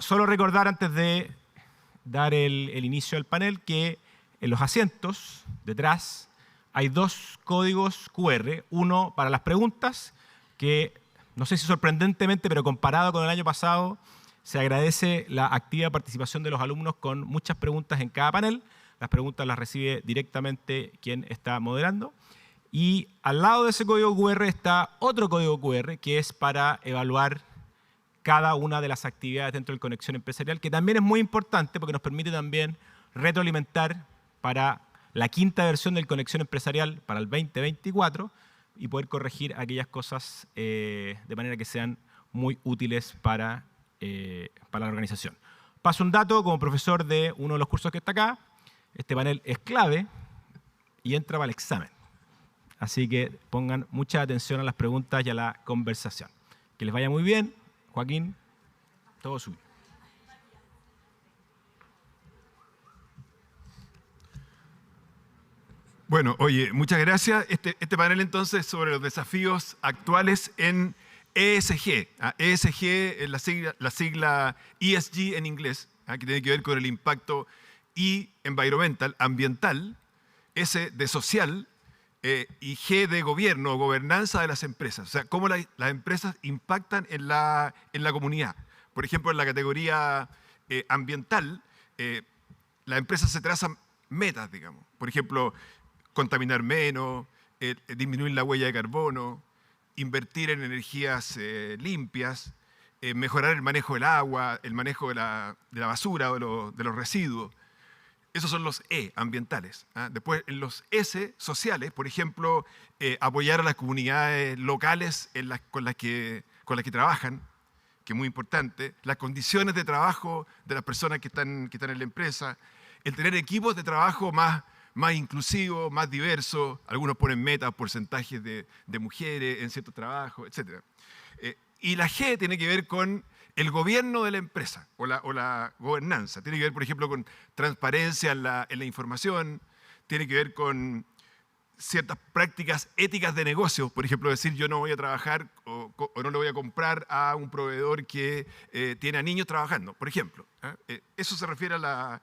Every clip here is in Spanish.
Solo recordar antes de dar el inicio al panel que en los asientos, detrás, hay 2 códigos QR. Uno para las preguntas, que no sé si sorprendentemente, pero comparado con el año pasado, se agradece la activa participación de los alumnos con muchas preguntas en cada panel. Las preguntas las recibe directamente quien está moderando. Y al lado de ese código QR está otro código QR que es para evaluar cada una de las actividades dentro del Conexión Empresarial, que también es muy importante porque nos permite también retroalimentar para la 5ª versión del Conexión Empresarial para el 2024 y poder corregir aquellas cosas de manera que sean muy útiles para la organización. Paso un dato como profesor de uno de los cursos que está acá. Este panel es clave y entra para el examen. Así que pongan mucha atención a las preguntas y a la conversación. Que les vaya muy bien. Joaquín, todo suyo. Bueno, oye, muchas gracias. Este panel entonces sobre los desafíos actuales en ESG. ESG es la sigla ESG en inglés, que tiene que ver con el impacto environmental, ambiental, S de social y G de gobierno o gobernanza de las empresas. O sea, cómo las empresas impactan en la comunidad. Por ejemplo, en la categoría ambiental, las empresas se trazan metas, digamos. Por ejemplo, contaminar menos, disminuir la huella de carbono, invertir en energías limpias, mejorar el manejo del agua, el manejo de la basura o de los residuos. Esos son los E, ambientales. Después, en los S, sociales, por ejemplo, apoyar a las comunidades locales con las que trabajan, que es muy importante, las condiciones de trabajo de las personas que están en la empresa, el tener equipos de trabajo más inclusivos, más diversos. Algunos ponen metas, porcentajes de mujeres en ciertos trabajos, etc. Y la G tiene que ver con el gobierno de la empresa o la gobernanza. Tiene que ver, por ejemplo, con transparencia en la información, tiene que ver con ciertas prácticas éticas de negocio. Por ejemplo, decir yo no voy a trabajar o no le voy a comprar a un proveedor que tiene a niños trabajando, por ejemplo. Eso se refiere a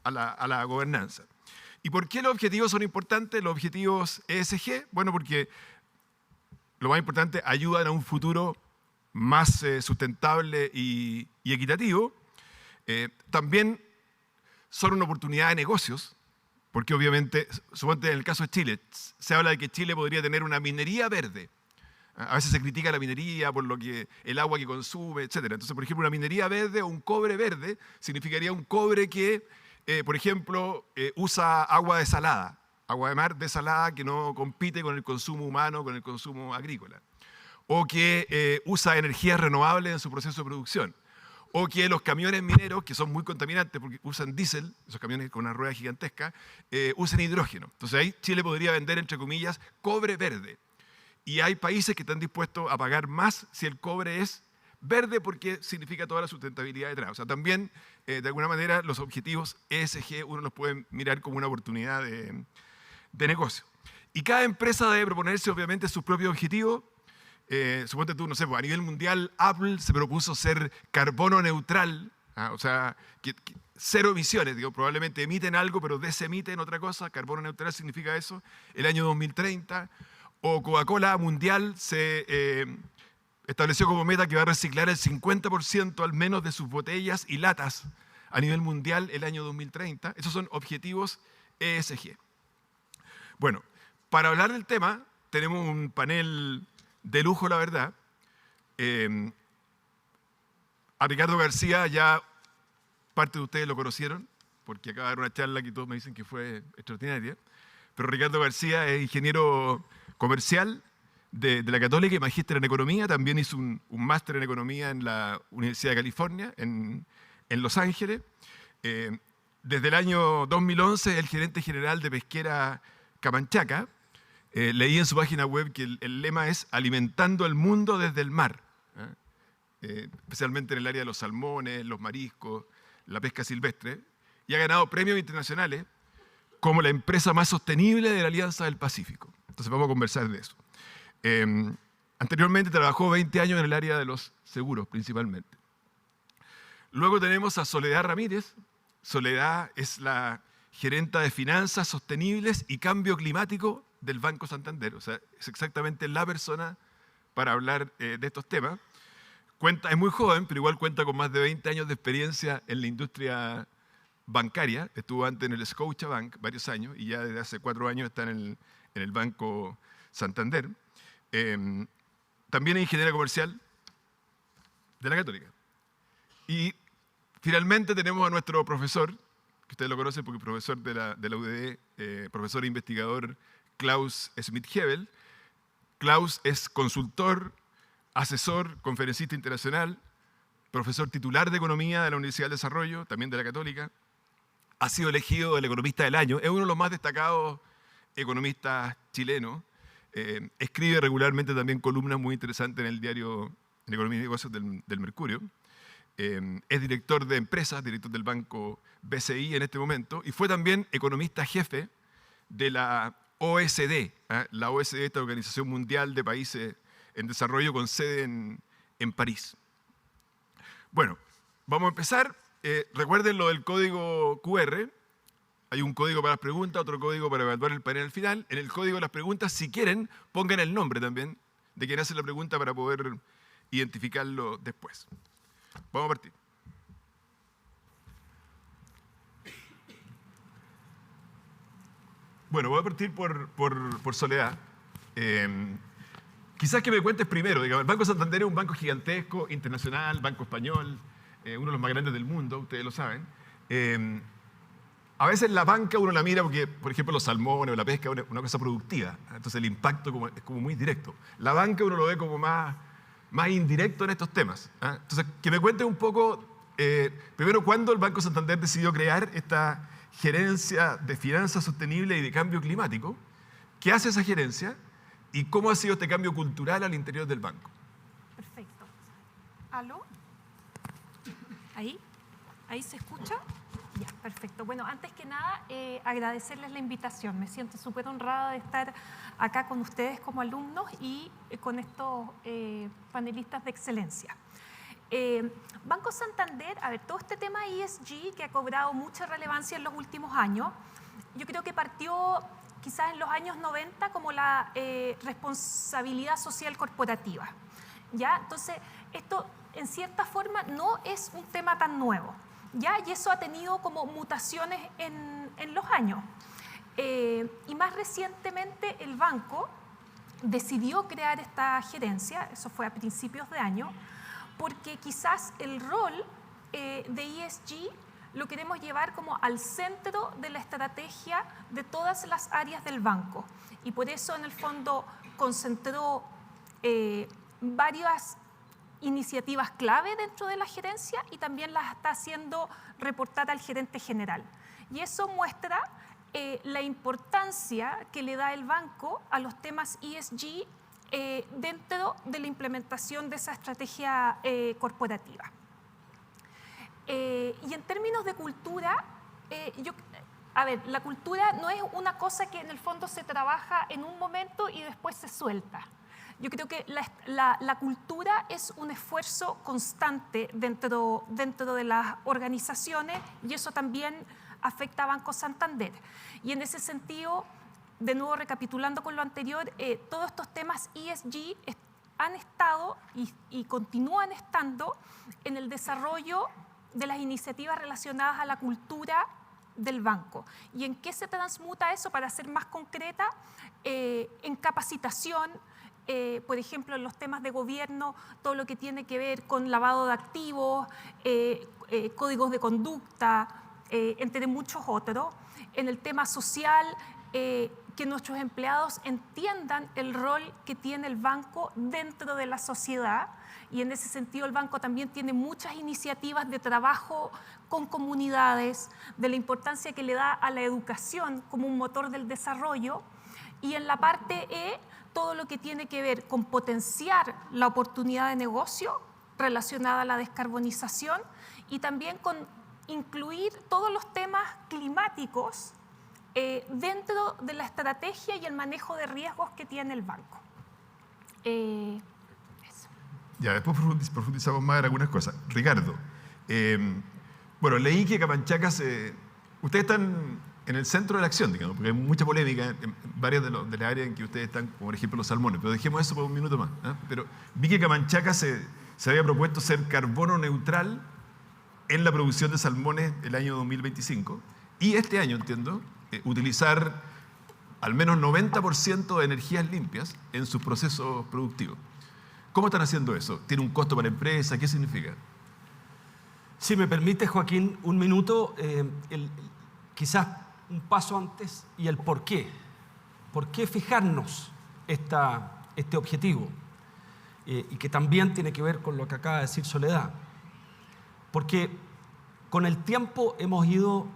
la gobernanza. ¿Y por qué los objetivos son importantes? Los objetivos ESG, bueno, porque lo más importante, ayudan a un futuro más sustentable y equitativo. También son una oportunidad de negocios, porque obviamente, suponte en el caso de Chile, se habla de que Chile podría tener una minería verde. A veces se critica la minería por el agua que consume, etc. Entonces, por ejemplo, una minería verde o un cobre verde significaría un cobre que, por ejemplo, usa agua desalada, agua de mar desalada que no compite con el consumo humano, con el consumo agrícola. O que usa energías renovables en su proceso de producción. O que los camiones mineros, que son muy contaminantes porque usan diésel, esos camiones con una rueda gigantesca, usan hidrógeno. Entonces ahí Chile podría vender, entre comillas, cobre verde. Y hay países que están dispuestos a pagar más si el cobre es verde porque significa toda la sustentabilidad detrás. O sea, también, de alguna manera, los objetivos ESG uno los puede mirar como una oportunidad de negocio. Y cada empresa debe proponerse, obviamente, sus propios objetivos. Suponte tú, no sé, a nivel mundial, Apple se propuso ser carbono neutral, o sea, cero emisiones, digo, probablemente emiten algo, pero desemiten otra cosa. Carbono neutral significa eso, el año 2030. O Coca-Cola Mundial se estableció como meta que va a reciclar el 50% al menos de sus botellas y latas a nivel mundial el año 2030. Esos son objetivos ESG. Bueno, para hablar del tema, tenemos un panel de lujo, la verdad. A Ricardo García ya parte de ustedes lo conocieron, porque acaba de dar una charla que todos me dicen que fue extraordinaria. Pero Ricardo García es ingeniero comercial de la Católica y magíster en economía. También hizo un máster en economía en la Universidad de California, en Los Ángeles. Desde el año 2011 es el gerente general de Pesquera Camanchaca. Leí en su página web que el lema es alimentando el mundo desde el mar, especialmente en el área de los salmones, los mariscos, la pesca silvestre, y ha ganado premios internacionales como la empresa más sostenible de la Alianza del Pacífico. Entonces vamos a conversar de eso. Anteriormente trabajó 20 años en el área de los seguros, principalmente. Luego tenemos a Soledad Ramírez. Soledad es la gerenta de Finanzas Sostenibles y Cambio Climático del Banco Santander. O sea, es exactamente la persona para hablar de estos temas. Es muy joven, pero igual cuenta con más de 20 años de experiencia en la industria bancaria. Estuvo antes en el Scotiabank varios años y ya desde hace 4 años está en el Banco Santander. También es ingeniera comercial de la Católica. Y finalmente tenemos a nuestro profesor, que ustedes lo conocen porque es profesor de la UDD, profesor e investigador Klaus Schmidt-Hebel. Klaus es consultor, asesor, conferencista internacional, profesor titular de Economía de la Universidad del Desarrollo, también de la Católica. Ha sido elegido el Economista del Año. Es uno de los más destacados economistas chilenos. Escribe regularmente también columnas muy interesantes en el diario en Economía y Negocios del Mercurio. Es director de empresas, director del banco BCI en este momento, y fue también economista jefe de la OSD. La OSD, esta Organización Mundial de Países en Desarrollo con sede en París. Bueno, vamos a empezar. Recuerden lo del código QR. Hay un código para las preguntas, otro código para evaluar el panel al final. En el código de las preguntas, si quieren, pongan el nombre también de quien hace la pregunta para poder identificarlo después. Vamos a partir. Bueno, voy a partir por Soledad. Quizás que me cuentes primero. Digamos, el Banco Santander es un banco gigantesco, internacional, banco español, uno de los más grandes del mundo, ustedes lo saben. A veces la banca uno la mira porque, por ejemplo, los salmones o la pesca es una cosa productiva. Entonces el impacto es como muy directo. La banca uno lo ve como más indirecto en estos temas. Entonces, que me cuentes un poco, primero, ¿cuándo el Banco Santander decidió crear esta gerencia de finanzas sostenibles y de cambio climático? ¿Qué hace esa gerencia? ¿Y cómo ha sido este cambio cultural al interior del banco? Perfecto. ¿Aló? ¿Ahí se escucha? Ya, perfecto. Bueno, antes que nada, agradecerles la invitación. Me siento súper honrada de estar acá con ustedes como alumnos y con estos panelistas de excelencia. Banco Santander, a ver, todo este tema ESG que ha cobrado mucha relevancia en los últimos años, yo creo que partió quizás en los años 90 como la responsabilidad social corporativa. ¿Ya? Entonces, esto en cierta forma no es un tema tan nuevo. ¿Ya? Y eso ha tenido como mutaciones en los años. Y más recientemente el banco decidió crear esta gerencia, eso fue a principios de año, porque quizás el rol de ESG lo queremos llevar como al centro de la estrategia de todas las áreas del banco. Y por eso en el fondo concentró varias iniciativas clave dentro de la gerencia y también las está haciendo reportar al gerente general. Y eso muestra la importancia que le da el banco a los temas ESG dentro de la implementación de esa estrategia corporativa. Y en términos de cultura, la cultura no es una cosa que en el fondo se trabaja en un momento y después se suelta. Yo creo que la cultura es un esfuerzo constante dentro de las organizaciones y eso también afecta a Banco Santander. Y en ese sentido, de nuevo recapitulando con lo anterior, todos estos temas ESG han estado y continúan estando en el desarrollo de las iniciativas relacionadas a la cultura del banco. ¿Y en qué se transmuta eso? Para ser más concreta, en capacitación, por ejemplo, en los temas de gobierno, todo lo que tiene que ver con lavado de activos, códigos de conducta, entre muchos otros. En el tema social, que nuestros empleados entiendan el rol que tiene el banco dentro de la sociedad. Y en ese sentido el banco también tiene muchas iniciativas de trabajo con comunidades, de la importancia que le da a la educación como un motor del desarrollo. Y en la parte E, todo lo que tiene que ver con potenciar la oportunidad de negocio relacionada a la descarbonización y también con incluir todos los temas climáticos dentro de la estrategia y el manejo de riesgos que tiene el banco. Ya, después profundizamos más en algunas cosas. Ricardo, Bueno, leí que Camanchaca ustedes están en el centro de la acción, digamos, porque hay mucha polémica en varias de las áreas en que ustedes están, como por ejemplo los salmones, pero dejemos eso por un minuto más. Pero vi que Camanchaca se había propuesto ser carbono neutral en la producción de salmones el año 2025 y este año, entiendo, utilizar al menos 90% de energías limpias en sus procesos productivos. ¿Cómo están haciendo eso? ¿Tiene un costo para la empresa? ¿Qué significa? Si me permite, Joaquín, un minuto, quizás un paso antes y el por qué. ¿Por qué fijarnos este objetivo? Y que también tiene que ver con lo que acaba de decir Soledad. Porque con el tiempo hemos ido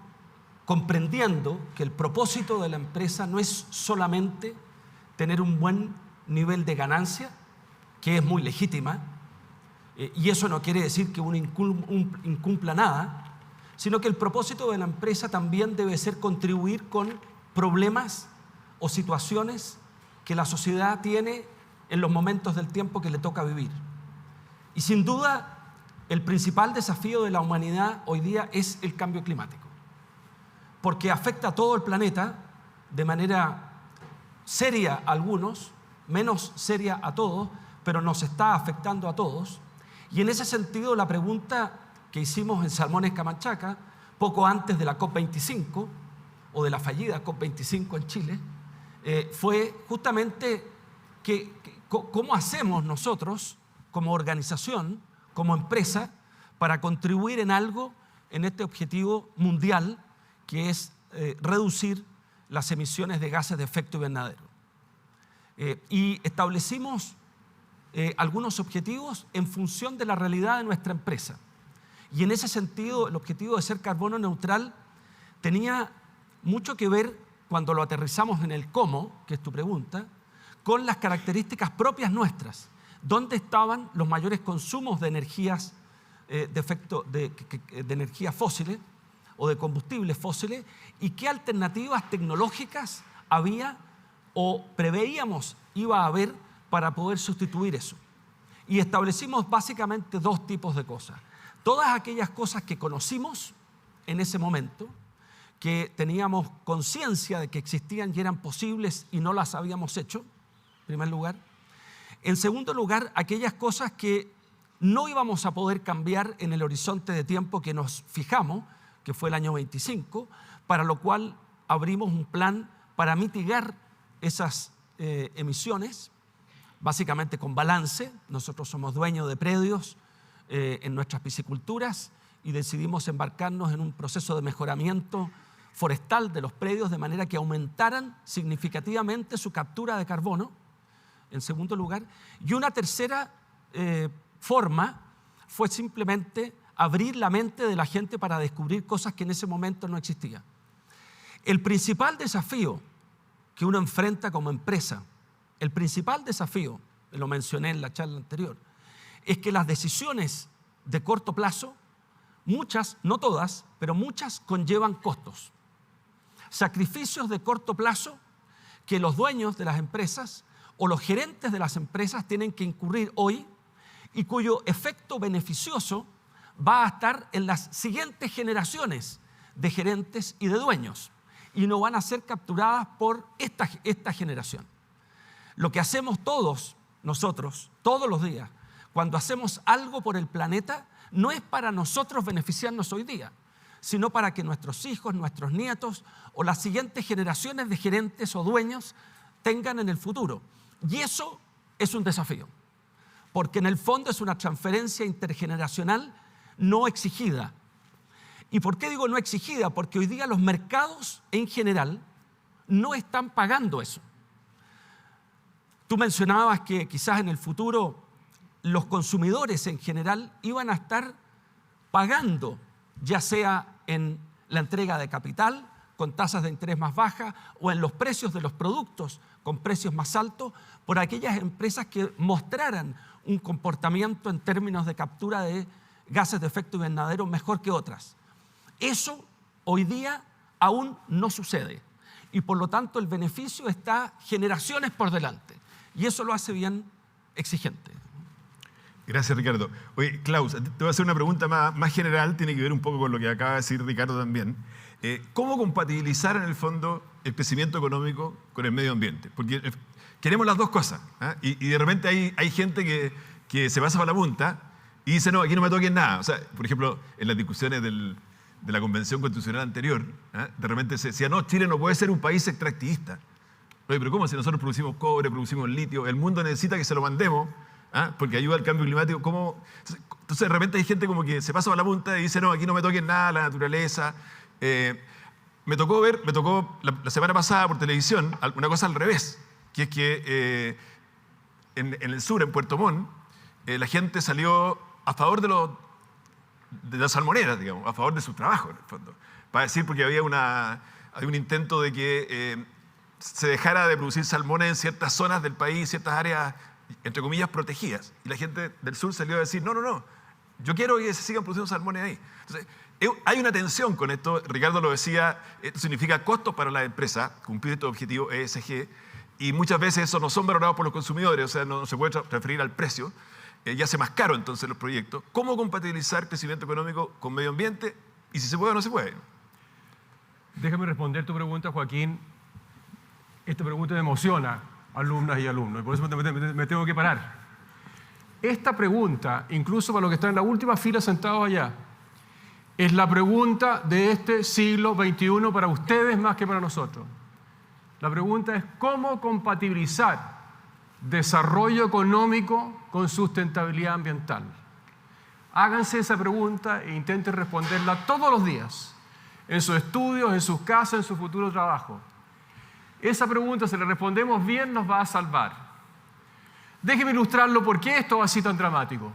comprendiendo que el propósito de la empresa no es solamente tener un buen nivel de ganancia, que es muy legítima, y eso no quiere decir que uno incumpla nada, sino que el propósito de la empresa también debe ser contribuir con problemas o situaciones que la sociedad tiene en los momentos del tiempo que le toca vivir. Y sin duda, el principal desafío de la humanidad hoy día es el cambio climático, porque afecta a todo el planeta de manera seria a algunos, menos seria a todos, pero nos está afectando a todos. Y en ese sentido, la pregunta que hicimos en Salmones Camanchaca, poco antes de la COP25, o de la fallida COP25 en Chile, fue justamente cómo hacemos nosotros, como organización, como empresa, para contribuir en algo en este objetivo mundial, que es reducir las emisiones de gases de efecto invernadero. Y establecimos algunos objetivos en función de la realidad de nuestra empresa. Y en ese sentido, el objetivo de ser carbono neutral tenía mucho que ver, cuando lo aterrizamos en el cómo, que es tu pregunta, con las características propias nuestras. ¿Dónde estaban los mayores consumos de energías de energías fósiles o de combustibles fósiles? ¿Y qué alternativas tecnológicas había o preveíamos iba a haber para poder sustituir eso? Y establecimos básicamente dos tipos de cosas. Todas aquellas cosas que conocimos en ese momento, que teníamos conciencia de que existían y eran posibles y no las habíamos hecho, en primer lugar. En segundo lugar, aquellas cosas que no íbamos a poder cambiar en el horizonte de tiempo que nos fijamos, que fue el año 25, para lo cual abrimos un plan para mitigar esas emisiones, básicamente con balance. Nosotros somos dueños de predios en nuestras pisciculturas y decidimos embarcarnos en un proceso de mejoramiento forestal de los predios de manera que aumentaran significativamente su captura de carbono, en segundo lugar. Y una tercera forma fue simplemente abrir la mente de la gente para descubrir cosas que en ese momento no existían. El principal desafío que uno enfrenta como empresa, el principal desafío, lo mencioné en la charla anterior, es que las decisiones de corto plazo, muchas, no todas, pero muchas conllevan costos. Sacrificios de corto plazo que los dueños de las empresas o los gerentes de las empresas tienen que incurrir hoy y cuyo efecto beneficioso va a estar en las siguientes generaciones de gerentes y de dueños y no van a ser capturadas por esta generación. Lo que hacemos todos nosotros, todos los días, cuando hacemos algo por el planeta, no es para nosotros beneficiarnos hoy día, sino para que nuestros hijos, nuestros nietos o las siguientes generaciones de gerentes o dueños tengan en el futuro. Y eso es un desafío, porque en el fondo es una transferencia intergeneracional no exigida. ¿Y por qué digo no exigida? Porque hoy día los mercados en general no están pagando eso. Tú mencionabas que quizás en el futuro los consumidores en general iban a estar pagando, ya sea en la entrega de capital con tasas de interés más bajas o en los precios de los productos con precios más altos, por aquellas empresas que mostraran un comportamiento en términos de captura de gases de efecto invernadero mejor que otras. Eso hoy día aún no sucede y por lo tanto el beneficio está generaciones por delante y eso lo hace bien exigente. Gracias, Ricardo. Oye, Klaus, te voy a hacer una pregunta más general, tiene que ver un poco con lo que acaba de decir Ricardo también. ¿Cómo compatibilizar en el fondo el crecimiento económico con el medio ambiente? Porque queremos las dos cosas, ¿eh? Y de repente hay gente que se pasa para la punta y dice, no, aquí no me toquen nada. O sea, por ejemplo, en las discusiones de la Convención Constitucional anterior, de repente se decía, no, Chile no puede ser un país extractivista. Oye, pero ¿cómo? Si nosotros producimos cobre, producimos litio, el mundo necesita que se lo mandemos, porque ayuda al cambio climático. ¿Cómo? Entonces de repente hay gente como que se pasa para la punta y dice, no, aquí no me toquen nada, la naturaleza. Me tocó la semana pasada por televisión una cosa al revés, que es que en el sur, en Puerto Montt, la gente salió a favor de las salmoneras, digamos, a favor de su trabajo, en el fondo. Para decir, porque había un intento de que se dejara de producir salmones en ciertas zonas del país, ciertas áreas, entre comillas, protegidas. Y la gente del sur salió a decir, no, yo quiero que se sigan produciendo salmones ahí. Entonces, hay una tensión con esto. Ricardo lo decía, esto significa costos para la empresa, cumplir estos objetivos ESG, y muchas veces eso no son valorados por los consumidores, o sea, no se puede referir al precio, y hace más caro entonces los proyectos. ¿Cómo compatibilizar crecimiento económico con medio ambiente? Y si se puede o no se puede. Déjame responder tu pregunta, Joaquín. Esta pregunta me emociona, alumnas y alumnos, y por eso me tengo que parar. Esta pregunta, incluso para los que están en la última fila sentados allá, es la pregunta de este siglo XXI para ustedes más que para nosotros. La pregunta es ¿cómo compatibilizar desarrollo económico con sustentabilidad ambiental? Háganse esa pregunta e intenten responderla todos los días, en sus estudios, en sus casas, en su futuro trabajo. Esa pregunta, si la respondemos bien, nos va a salvar. Déjenme ilustrarlo por qué esto va así tan dramático.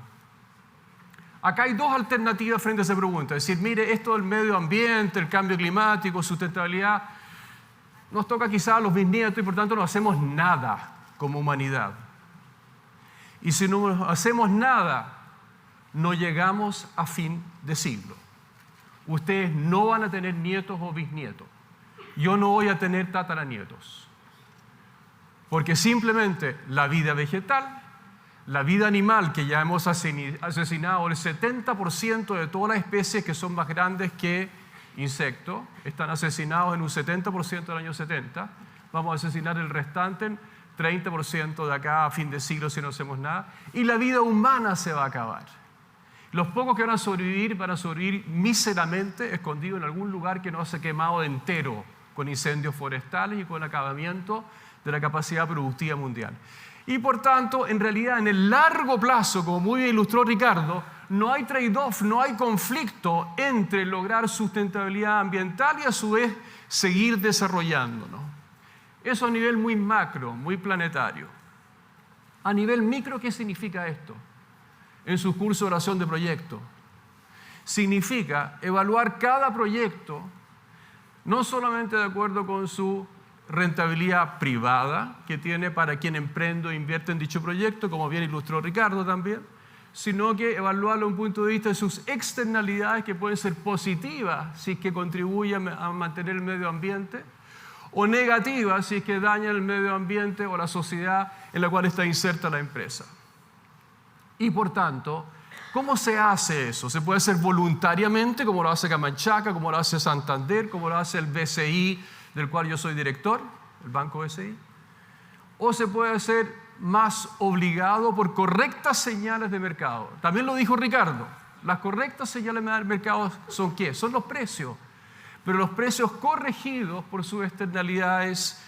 Acá hay dos alternativas frente a esa pregunta. Es decir, mire, esto del medio ambiente, el cambio climático, sustentabilidad, nos toca quizás a los bisnietos y por tanto no hacemos nada como humanidad. Y si no hacemos nada, no llegamos a fin de siglo. Ustedes no van a tener nietos o bisnietos. Yo no voy a tener tataranietos. Porque simplemente la vida vegetal, la vida animal, que ya hemos asesinado el 70% de todas las especies que son más grandes que insectos, están asesinados en un 70% del año 70, vamos a asesinar el restante 30% de acá a fin de siglo si no hacemos nada, y la vida humana se va a acabar. Los pocos que van a sobrevivir míseramente, escondidos en algún lugar que no se ha quemado entero, con incendios forestales y con acabamiento de la capacidad productiva mundial. Y por tanto, en realidad, en el largo plazo, como muy bien ilustró Ricardo, no hay trade-off, no hay conflicto entre lograr sustentabilidad ambiental y a su vez seguir desarrollándonos. Eso a nivel muy macro, muy planetario. A nivel micro, ¿qué significa esto? En su curso de oración de proyecto. Significa evaluar cada proyecto no solamente de acuerdo con su rentabilidad privada que tiene para quien emprende o invierte en dicho proyecto, como bien ilustró Ricardo también, sino que evaluarlo desde un punto de vista de sus externalidades que pueden ser positivas si es que contribuyen a mantener el medio ambiente, o negativas si es que dañan el medio ambiente o la sociedad en la cual está inserta la empresa. Y por tanto, ¿cómo se hace eso? Se puede hacer voluntariamente, como lo hace Camanchaca, como lo hace Santander, como lo hace el BCI, del cual yo soy director, el Banco BCI, o se puede hacer más obligado por correctas señales de mercado. También lo dijo Ricardo, las correctas señales de mercado ¿son qué? Son los precios, pero los precios corregidos por sus externalidades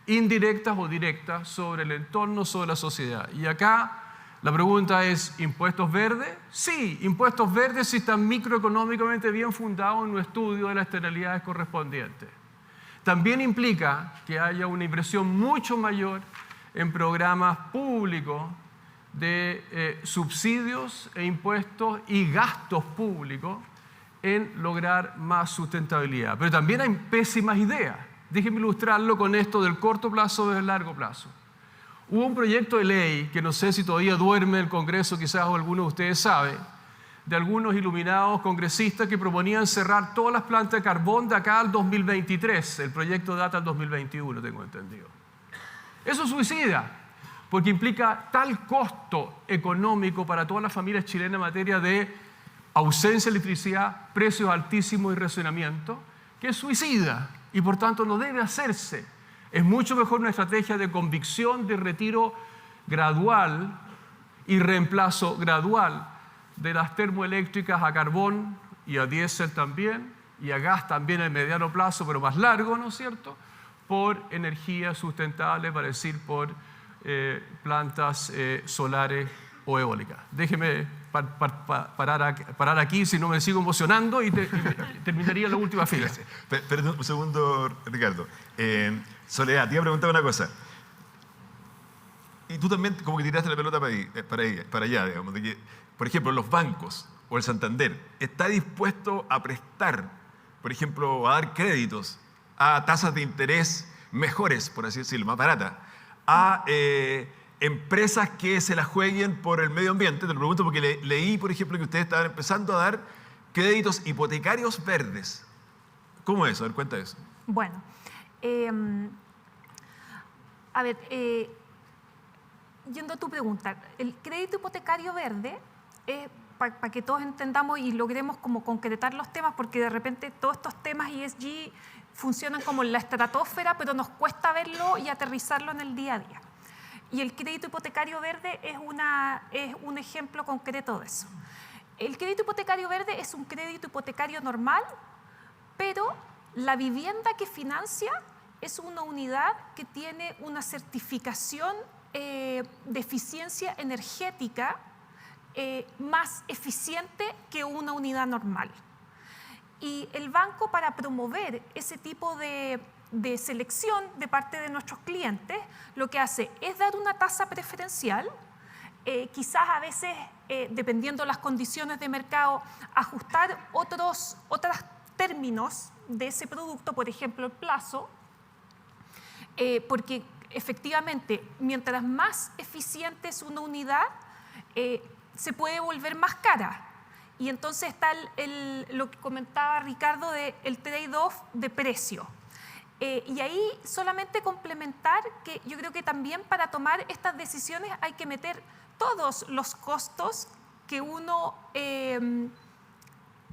indirectas o directas sobre el entorno, sobre la sociedad. Y acá la pregunta es, ¿impuestos verdes? Sí, impuestos verdes si están microeconómicamente bien fundados en un estudio de las externalidades correspondientes. También implica que haya una inversión mucho mayor en programas públicos de subsidios e impuestos y gastos públicos en lograr más sustentabilidad. Pero también hay pésimas ideas. Déjenme ilustrarlo con esto del corto plazo y del largo plazo. Hubo un proyecto de ley, que no sé si todavía duerme el Congreso, quizás o alguno de ustedes sabe, de algunos iluminados congresistas que proponían cerrar todas las plantas de carbón de acá al 2023. El proyecto data al 2021, tengo entendido. Eso es suicida, porque implica tal costo económico para todas las familias chilenas en materia de ausencia de electricidad, precios altísimos y racionamiento, que es suicida y por tanto no debe hacerse. Es mucho mejor una estrategia de convicción, de retiro gradual y reemplazo gradual de las termoeléctricas a carbón y a diésel también, y a gas también en mediano plazo, pero más largo, ¿no es cierto?, por energía sustentable, para decir, por plantas solares o eólicas. Déjeme parar aquí, si no me sigo emocionando, y terminaría en la última fila. Perdón un segundo, Ricardo. Soledad, te iba a preguntar una cosa. Y tú también como que tiraste la pelota para allá, digamos, de que, por ejemplo, los bancos o el Santander está dispuesto a prestar, por ejemplo, a dar créditos a tasas de interés mejores, por así decirlo, más baratas, a empresas que se la jueguen por el medio ambiente. Te lo pregunto porque leí, por ejemplo, que ustedes estaban empezando a dar créditos hipotecarios verdes. ¿Cómo es eso? A ver, cuenta eso. Bueno, a ver, yendo a tu pregunta, el crédito hipotecario verde, para que todos entendamos y logremos como concretar los temas, porque de repente todos estos temas ESG funcionan como en la estratosfera, pero nos cuesta verlo y aterrizarlo en el día a día. Y el crédito hipotecario verde es un ejemplo concreto de eso. El crédito hipotecario verde es un crédito hipotecario normal, pero la vivienda que financia es una unidad que tiene una certificación de eficiencia energética más eficiente que una unidad normal. Y el banco, para promover ese tipo de selección de parte de nuestros clientes, lo que hace es dar una tasa preferencial, quizás a veces, dependiendo de las condiciones de mercado, ajustar otros términos de ese producto, por ejemplo, el plazo, porque efectivamente, mientras más eficiente es una unidad, se puede volver más cara. Y entonces está lo que comentaba Ricardo del trade-off de precio. Y ahí solamente complementar que yo creo que también para tomar estas decisiones hay que meter todos los costos que uno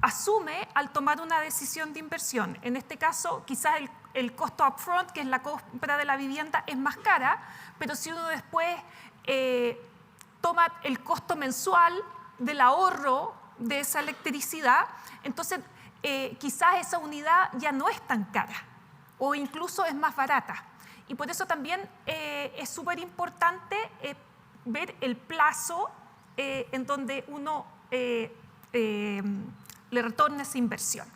asume al tomar una decisión de inversión. En este caso, quizás el costo upfront, que es la compra de la vivienda, es más cara, pero si uno después toma el costo mensual del ahorro de esa electricidad, entonces quizás esa unidad ya no es tan cara o incluso es más barata. Y por eso también es súper importante ver el plazo en donde uno le retorna esa inversión.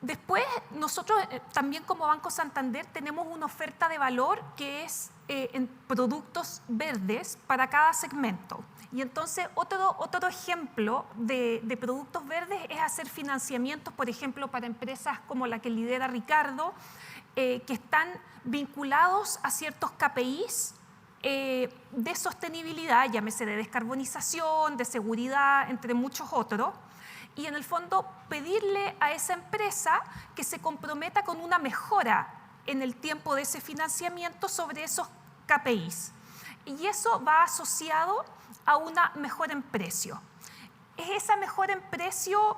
Después, nosotros también como Banco Santander tenemos una oferta de valor que es en productos verdes para cada segmento. Y entonces otro ejemplo de productos verdes es hacer financiamientos, por ejemplo, para empresas como la que lidera Ricardo, que están vinculados a ciertos KPIs de sostenibilidad, llámese de descarbonización, de seguridad, entre muchos otros. Y en el fondo pedirle a esa empresa que se comprometa con una mejora en el tiempo de ese financiamiento sobre esos KPIs. Y eso va asociado a una mejora en precio. ¿Es esa mejora en precio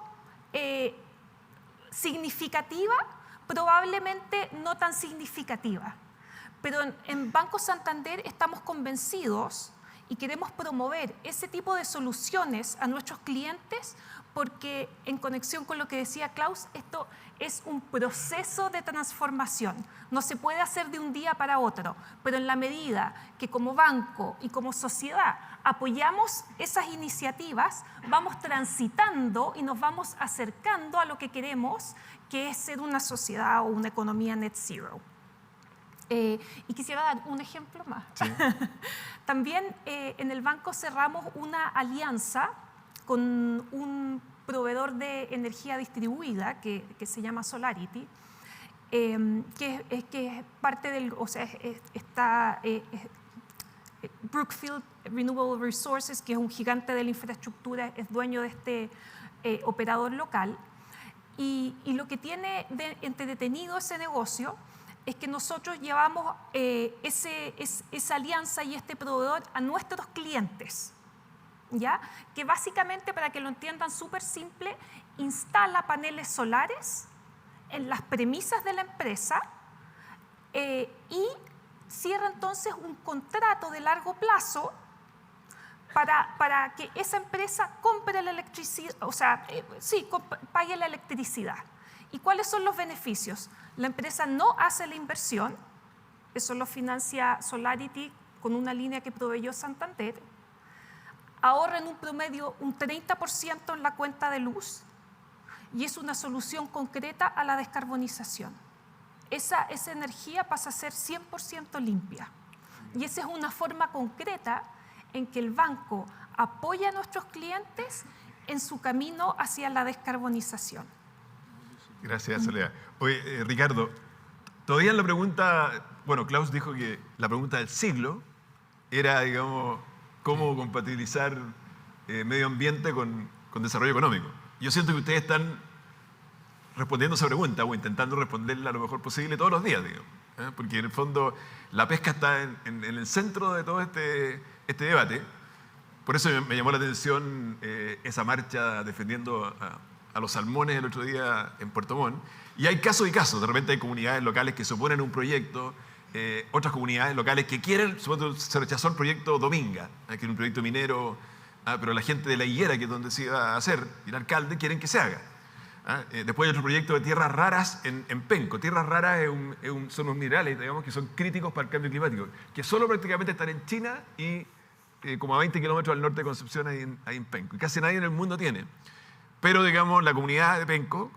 significativa? Probablemente no tan significativa. Pero en Banco Santander estamos convencidos y queremos promover ese tipo de soluciones a nuestros clientes porque, en conexión con lo que decía Klaus, esto es un proceso de transformación. No se puede hacer de un día para otro, pero en la medida que como banco y como sociedad apoyamos esas iniciativas, vamos transitando y nos vamos acercando a lo que queremos, que es ser una sociedad o una economía net zero. Y quisiera dar un ejemplo más. Sí. También en el banco cerramos una alianza con un proveedor de energía distribuida que se llama Solarity, que es parte del, o sea, está Brookfield Renewable Resources, que es un gigante de la infraestructura, es dueño de este operador local. Y lo que tiene de entretenido ese negocio es que nosotros llevamos esa alianza y este proveedor a nuestros clientes, ¿ya? Que básicamente, para que lo entiendan súper simple, instala paneles solares en las premisas de la empresa y cierra entonces un contrato de largo plazo para que esa empresa compre la electricidad, o sea, pague la electricidad. ¿Y cuáles son los beneficios? La empresa no hace la inversión, eso lo financia Solarity con una línea que proveyó Santander, ahorra en un promedio un 30% en la cuenta de luz y es una solución concreta a la descarbonización. Esa energía pasa a ser 100% limpia y esa es una forma concreta en que el banco apoya a nuestros clientes en su camino hacia la descarbonización. Gracias, Soledad. Oye, Ricardo, todavía en la pregunta, bueno, Klaus dijo que la pregunta del siglo era, digamos, cómo compatibilizar medio ambiente con desarrollo económico. Yo siento que ustedes están respondiendo esa pregunta o intentando responderla lo mejor posible todos los días, digamos, porque en el fondo la pesca está en el centro de todo este debate. Por eso me llamó la atención esa marcha defendiendo a los salmones el otro día en Puerto Montt. Y hay casos y casos. De repente hay comunidades locales que se oponen a un proyecto, otras comunidades locales que quieren, se rechazó el proyecto Dominga, que era un proyecto minero, pero la gente de La Higuera, que es donde se iba a hacer, y el alcalde quieren que se haga. Después hay otro proyecto de tierras raras en Penco. Tierras raras son unos minerales, digamos, que son críticos para el cambio climático, que solo prácticamente están en China y como a 20 kilómetros al norte de Concepción, ahí en Penco. Y casi nadie en el mundo tiene. Pero, digamos, la comunidad de Penco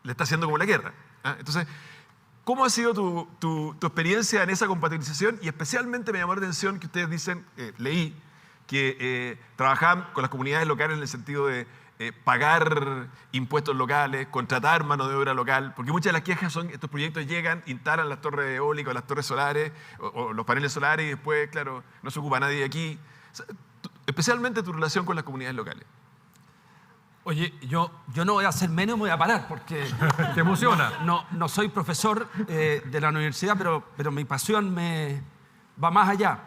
le está haciendo como la guerra. Entonces, ¿cómo ha sido tu experiencia en esa compatibilización? Y especialmente me llamó la atención que ustedes dicen, leí, que trabajaban con las comunidades locales en el sentido de pagar impuestos locales, contratar mano de obra local, porque muchas de las quejas son que estos proyectos llegan, instalan las torres eólicas, las torres solares, o los paneles solares, y después, claro, no se ocupa nadie aquí. O sea, especialmente tu relación con las comunidades locales. Oye, yo no voy a hacer menos, me voy a parar, porque ¿Te emociona? no soy profesor de la universidad, pero mi pasión va más allá.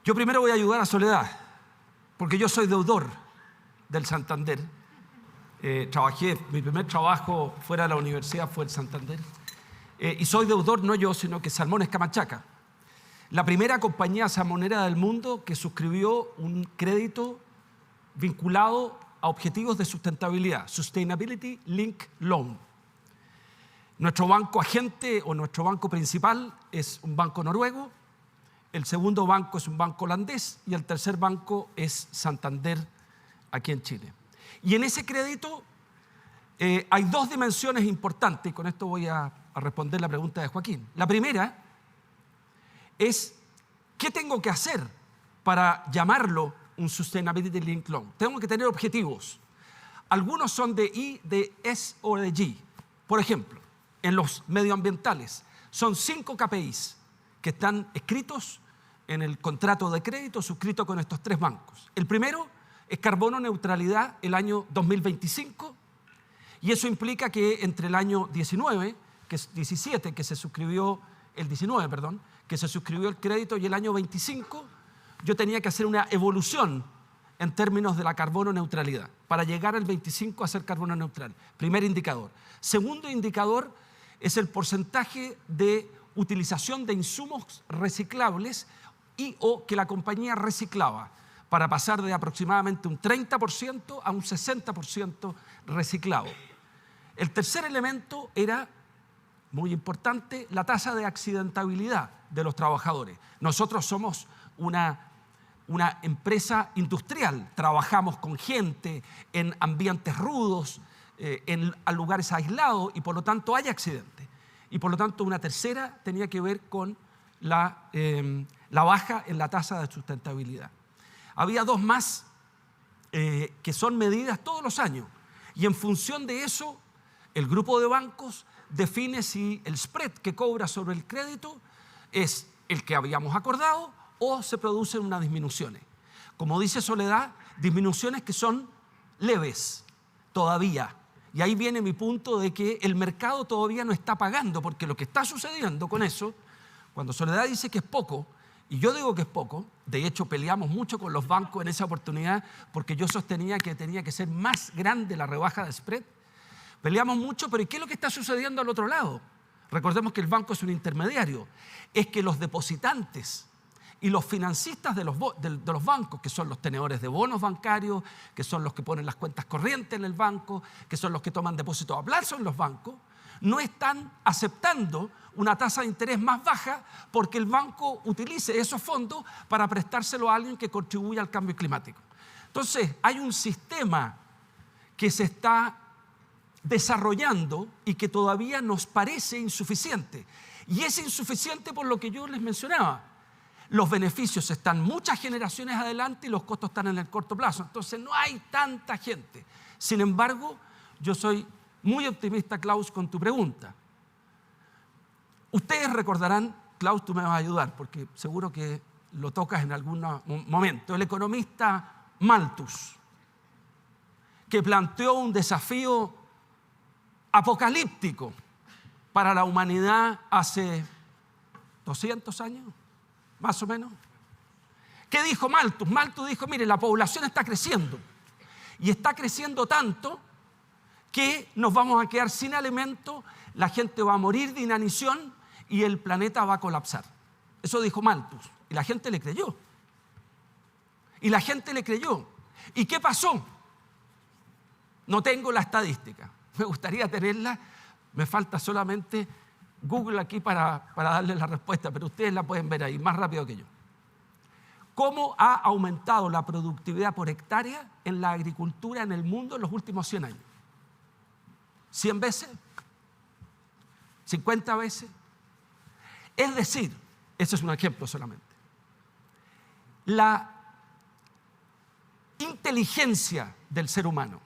Yo primero voy a ayudar a Soledad, porque yo soy deudor del Santander. Mi primer trabajo fuera de la universidad fue el Santander. Y soy deudor, no yo, sino que Salmones Camanchaca, la primera compañía salmonera del mundo que suscribió un crédito vinculado a objetivos de sustentabilidad, Sustainability Linked Loan. Nuestro banco agente o nuestro banco principal es un banco noruego, el segundo banco es un banco holandés y el tercer banco es Santander aquí en Chile. Y en ese crédito hay dos dimensiones importantes, y con esto voy a responder la pregunta de Joaquín. La primera es, ¿qué tengo que hacer para llamarlo un Sustainability Linked Loan? Tengo que tener objetivos. Algunos son de I, de S o de G. Por ejemplo, en los medioambientales son 5 KPIs que están escritos en el contrato de crédito suscrito con estos 3 bancos. El primero es carbono neutralidad el año 2025 y eso implica que entre el año 17, que se suscribió el crédito, y el año 25 yo tenía que hacer una evolución en términos de la carbono neutralidad para llegar al 25 a ser carbono neutral. Primer indicador. Segundo indicador es el porcentaje de utilización de insumos reciclables o que la compañía reciclaba, para pasar de aproximadamente un 30% a un 60% reciclado. El tercer elemento era, muy importante, la tasa de accidentabilidad de los trabajadores. Nosotros somos una empresa industrial, trabajamos con gente en ambientes rudos, en lugares aislados, y por lo tanto hay accidentes. Y por lo tanto una tercera tenía que ver con la baja en la tasa de sustentabilidad. Había 2 más que son medidas todos los años, y en función de eso el grupo de bancos define si el spread que cobra sobre el crédito es el que habíamos acordado o se producen unas disminuciones. Como dice Soledad, disminuciones que son leves todavía, Y ahí viene mi punto de que el mercado todavía no está pagando, porque lo que está sucediendo con eso, cuando Soledad dice que es poco, y yo digo que es poco, de hecho peleamos mucho con los bancos en esa oportunidad, porque yo sostenía que tenía que ser más grande la rebaja de spread. Peleamos mucho, pero ¿y qué es lo que está sucediendo al otro lado? Recordemos que el banco es un intermediario. Es que los depositantes y los financistas de los bancos, que son los tenedores de bonos bancarios, que son los que ponen las cuentas corrientes en el banco, que son los que toman depósitos a plazo en los bancos, no están aceptando una tasa de interés más baja porque el banco utilice esos fondos para prestárselo a alguien que contribuya al cambio climático. Entonces, hay un sistema que se está desarrollando y que todavía nos parece insuficiente. Y es insuficiente por lo que yo les mencionaba. Los beneficios están muchas generaciones adelante y los costos están en el corto plazo. Entonces no hay tanta gente. Sin embargo, yo soy muy optimista, Klaus, con tu pregunta. Ustedes recordarán, Klaus, tú me vas a ayudar porque seguro que lo tocas en algún momento, el economista Malthus, que planteó un desafío apocalíptico para la humanidad hace 200 años, más o menos. ¿Qué dijo Malthus? Malthus dijo, mire, la población está creciendo y está creciendo tanto que nos vamos a quedar sin alimento, la gente va a morir de inanición y el planeta va a colapsar. Eso dijo Malthus y la gente le creyó. Y la gente le creyó. ¿Y qué pasó? No tengo la estadística. Me gustaría tenerla. Me falta solamente Google aquí para darles la respuesta, pero ustedes la pueden ver ahí más rápido que yo. ¿Cómo ha aumentado la productividad por hectárea en la agricultura en el mundo en los últimos 100 años? ¿100 veces? ¿50 veces? Es decir, ese es un ejemplo solamente. La inteligencia del ser humano,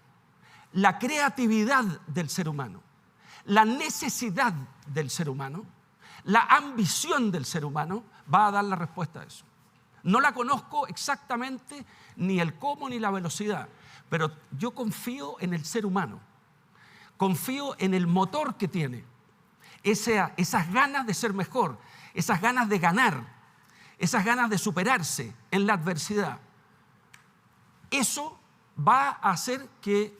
la creatividad del ser humano, la necesidad del ser humano, la ambición del ser humano va a dar la respuesta a eso. No la conozco exactamente ni el cómo ni la velocidad, pero yo confío en el ser humano, confío en el motor que tiene, esas ganas de ser mejor, esas ganas de ganar, esas ganas de superarse en la adversidad. Eso va a hacer que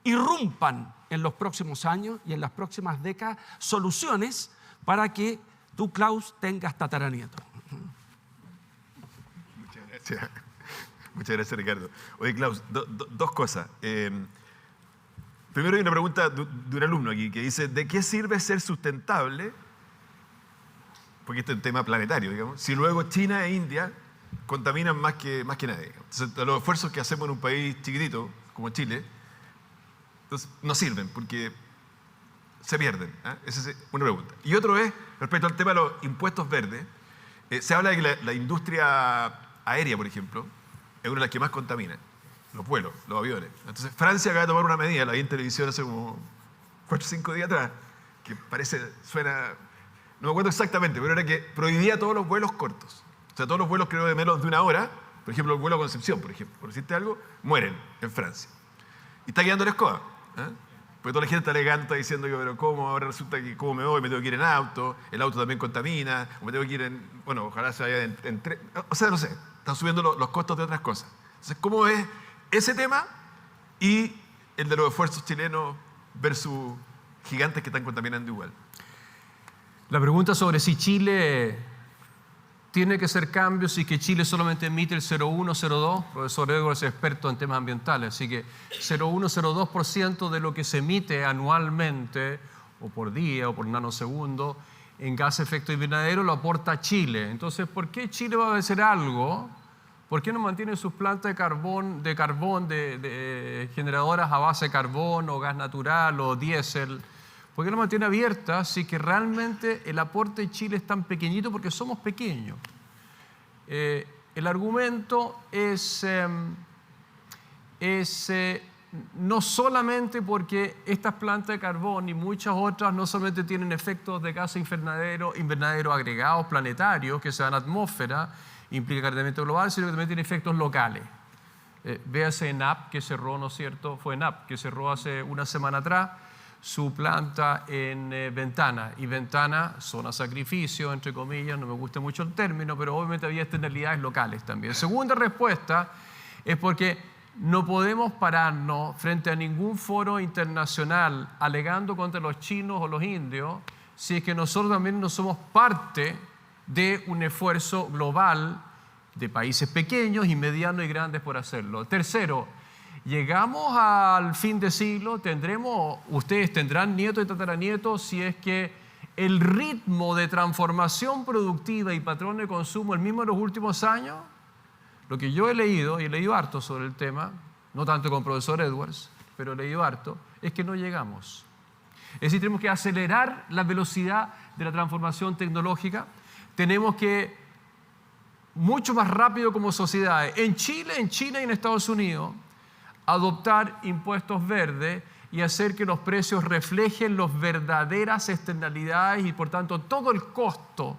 irrumpan en los próximos años y en las próximas décadas soluciones para que tú, Klaus, tengas tataranietos. Muchas gracias. Muchas gracias, Ricardo. Oye, Klaus, dos cosas. Primero hay una pregunta de un alumno aquí que dice, ¿de qué sirve ser sustentable? Porque este es un tema planetario, digamos. Si luego China e India contaminan más que nadie. Entonces, los esfuerzos que hacemos en un país chiquitito, como Chile, entonces no sirven porque se pierden. Esa es una pregunta. Y otro es, respecto al tema de los impuestos verdes, se habla de que la industria aérea, por ejemplo, es una de las que más contamina. Los vuelos, los aviones. Entonces, Francia acaba de tomar una medida, la vi en televisión hace como 4 o 5 días atrás, que suena, no me acuerdo exactamente, pero era que prohibía todos los vuelos cortos. O sea, todos los vuelos creo de menos de 1 hora, por ejemplo, el vuelo a Concepción, por ejemplo, por decirte algo, mueren en Francia. Y está quedando la escoba. Porque toda la gente está alegando, está diciendo que, pero ¿cómo? Ahora resulta que ¿cómo me voy? Me tengo que ir en auto, el auto también contamina, o me tengo que ir en, bueno, ojalá se vaya en tren. O sea, no sé, están subiendo los costos de otras cosas. Entonces, ¿cómo es ese tema y el de los esfuerzos chilenos versus gigantes que están contaminando igual? La pregunta sobre si Chile tiene que hacer cambios y que Chile solamente emite el 0,1, 0,2, profesor Ego es experto en temas ambientales, así que 0,1, 0,2% de lo que se emite anualmente, o por día, o por nanosegundo, en gas de efecto invernadero lo aporta Chile. Entonces, ¿por qué Chile va a hacer algo? ¿Por qué no mantiene sus plantas de generadoras a base de carbón o gas natural o diésel? ¿Por qué no mantiene abiertas si que realmente el aporte de Chile es tan pequeñito? Porque somos pequeños. El argumento es no solamente porque estas plantas de carbón y muchas otras no solamente tienen efectos de gas invernadero agregados planetarios que se dan a la atmósfera, implica calentamiento global, sino que también tiene efectos locales. Véase ENAP que cerró, ¿no es cierto? Fue ENAP que cerró hace una semana atrás su planta en Ventana. Y Ventana, zona sacrificio, entre comillas, no me gusta mucho el término, pero obviamente había externalidades locales también. Segunda respuesta es porque no podemos pararnos frente a ningún foro internacional alegando contra los chinos o los indios si es que nosotros también no somos parte de un esfuerzo global de países pequeños y medianos y grandes por hacerlo. Tercero, llegamos al fin de siglo, ustedes tendrán nietos y tataranietos si es que el ritmo de transformación productiva y patrón de consumo, el mismo en los últimos años. Lo que yo he leído, y he leído harto sobre el tema, no tanto con el profesor Edwards, pero he leído harto, es que no llegamos. Es decir, tenemos que acelerar la velocidad de la transformación tecnológica, tenemos que, mucho más rápido como sociedades, en Chile, en China y en Estados Unidos, adoptar impuestos verdes y hacer que los precios reflejen las verdaderas externalidades y por tanto todo el costo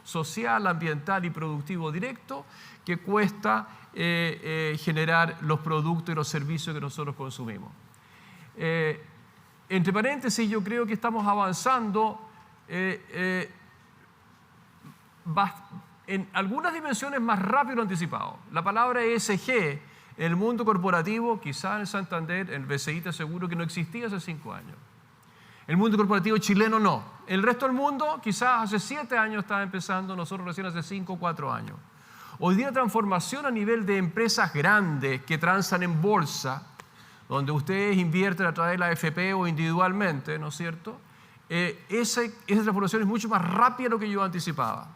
social, ambiental y productivo directo que cuesta generar los productos y los servicios que nosotros consumimos. Entre paréntesis, yo creo que estamos avanzando en algunas dimensiones más rápido de lo anticipado. La palabra ESG en el mundo corporativo, quizá en Santander, en el BCI te aseguro que no existía hace 5 años. El mundo corporativo chileno no. El resto del mundo quizás hace 7 años estaba empezando, nosotros recién hace 5 o 4 años. Hoy día transformación a nivel de empresas grandes que transan en bolsa, donde ustedes invierten a través de la AFP o individualmente, ¿no es cierto? Esa transformación es mucho más rápida de lo que yo anticipaba.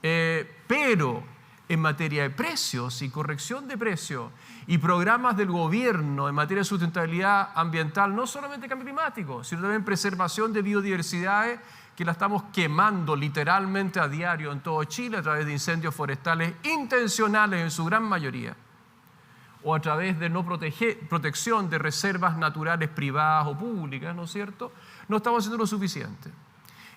Pero en materia de precios y corrección de precios y programas del gobierno en materia de sustentabilidad ambiental, no solamente cambio climático, sino también preservación de biodiversidades que la estamos quemando literalmente a diario en todo Chile a través de incendios forestales intencionales en su gran mayoría, o a través de protección de reservas naturales privadas o públicas, ¿no es cierto? No estamos haciendo lo suficiente.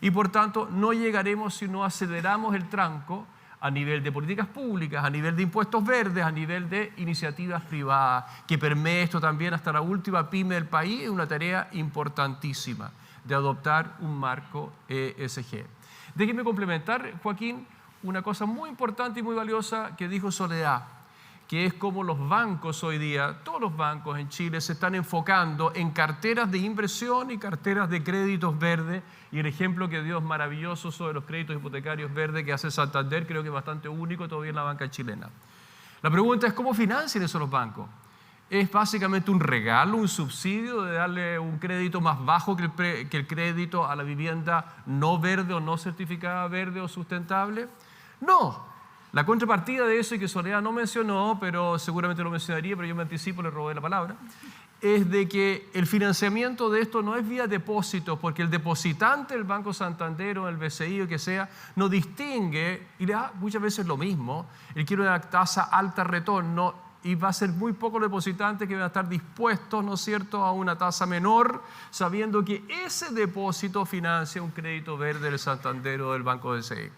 Y por tanto no llegaremos si no aceleramos el tranco a nivel de políticas públicas, a nivel de impuestos verdes, a nivel de iniciativas privadas, que permee esto también hasta la última pyme del país. Es una tarea importantísima de adoptar un marco ESG. Déjeme complementar, Joaquín, una cosa muy importante y muy valiosa que dijo Soledad, que es como los bancos hoy día, todos los bancos en Chile se están enfocando en carteras de inversión y carteras de créditos verdes, y el ejemplo que dio es maravilloso sobre los créditos hipotecarios verdes que hace Santander, creo que es bastante único todavía en la banca chilena. La pregunta es, ¿cómo financian eso los bancos? ¿Es básicamente un regalo, un subsidio de darle un crédito más bajo que el crédito a la vivienda no verde o no certificada verde o sustentable? No. La contrapartida de eso, y que Soledad no mencionó, pero seguramente lo mencionaría, pero yo me anticipo, le robé la palabra, es de que el financiamiento de esto no es vía depósitos, porque el depositante del Banco Santander o el BCI o que sea, no distingue, y le da muchas veces lo mismo, él quiere una tasa alta retorno, y va a ser muy pocos los depositantes que van a estar dispuestos, ¿no es cierto?, a una tasa menor, sabiendo que ese depósito financia un crédito verde del Santander o del Banco BCI.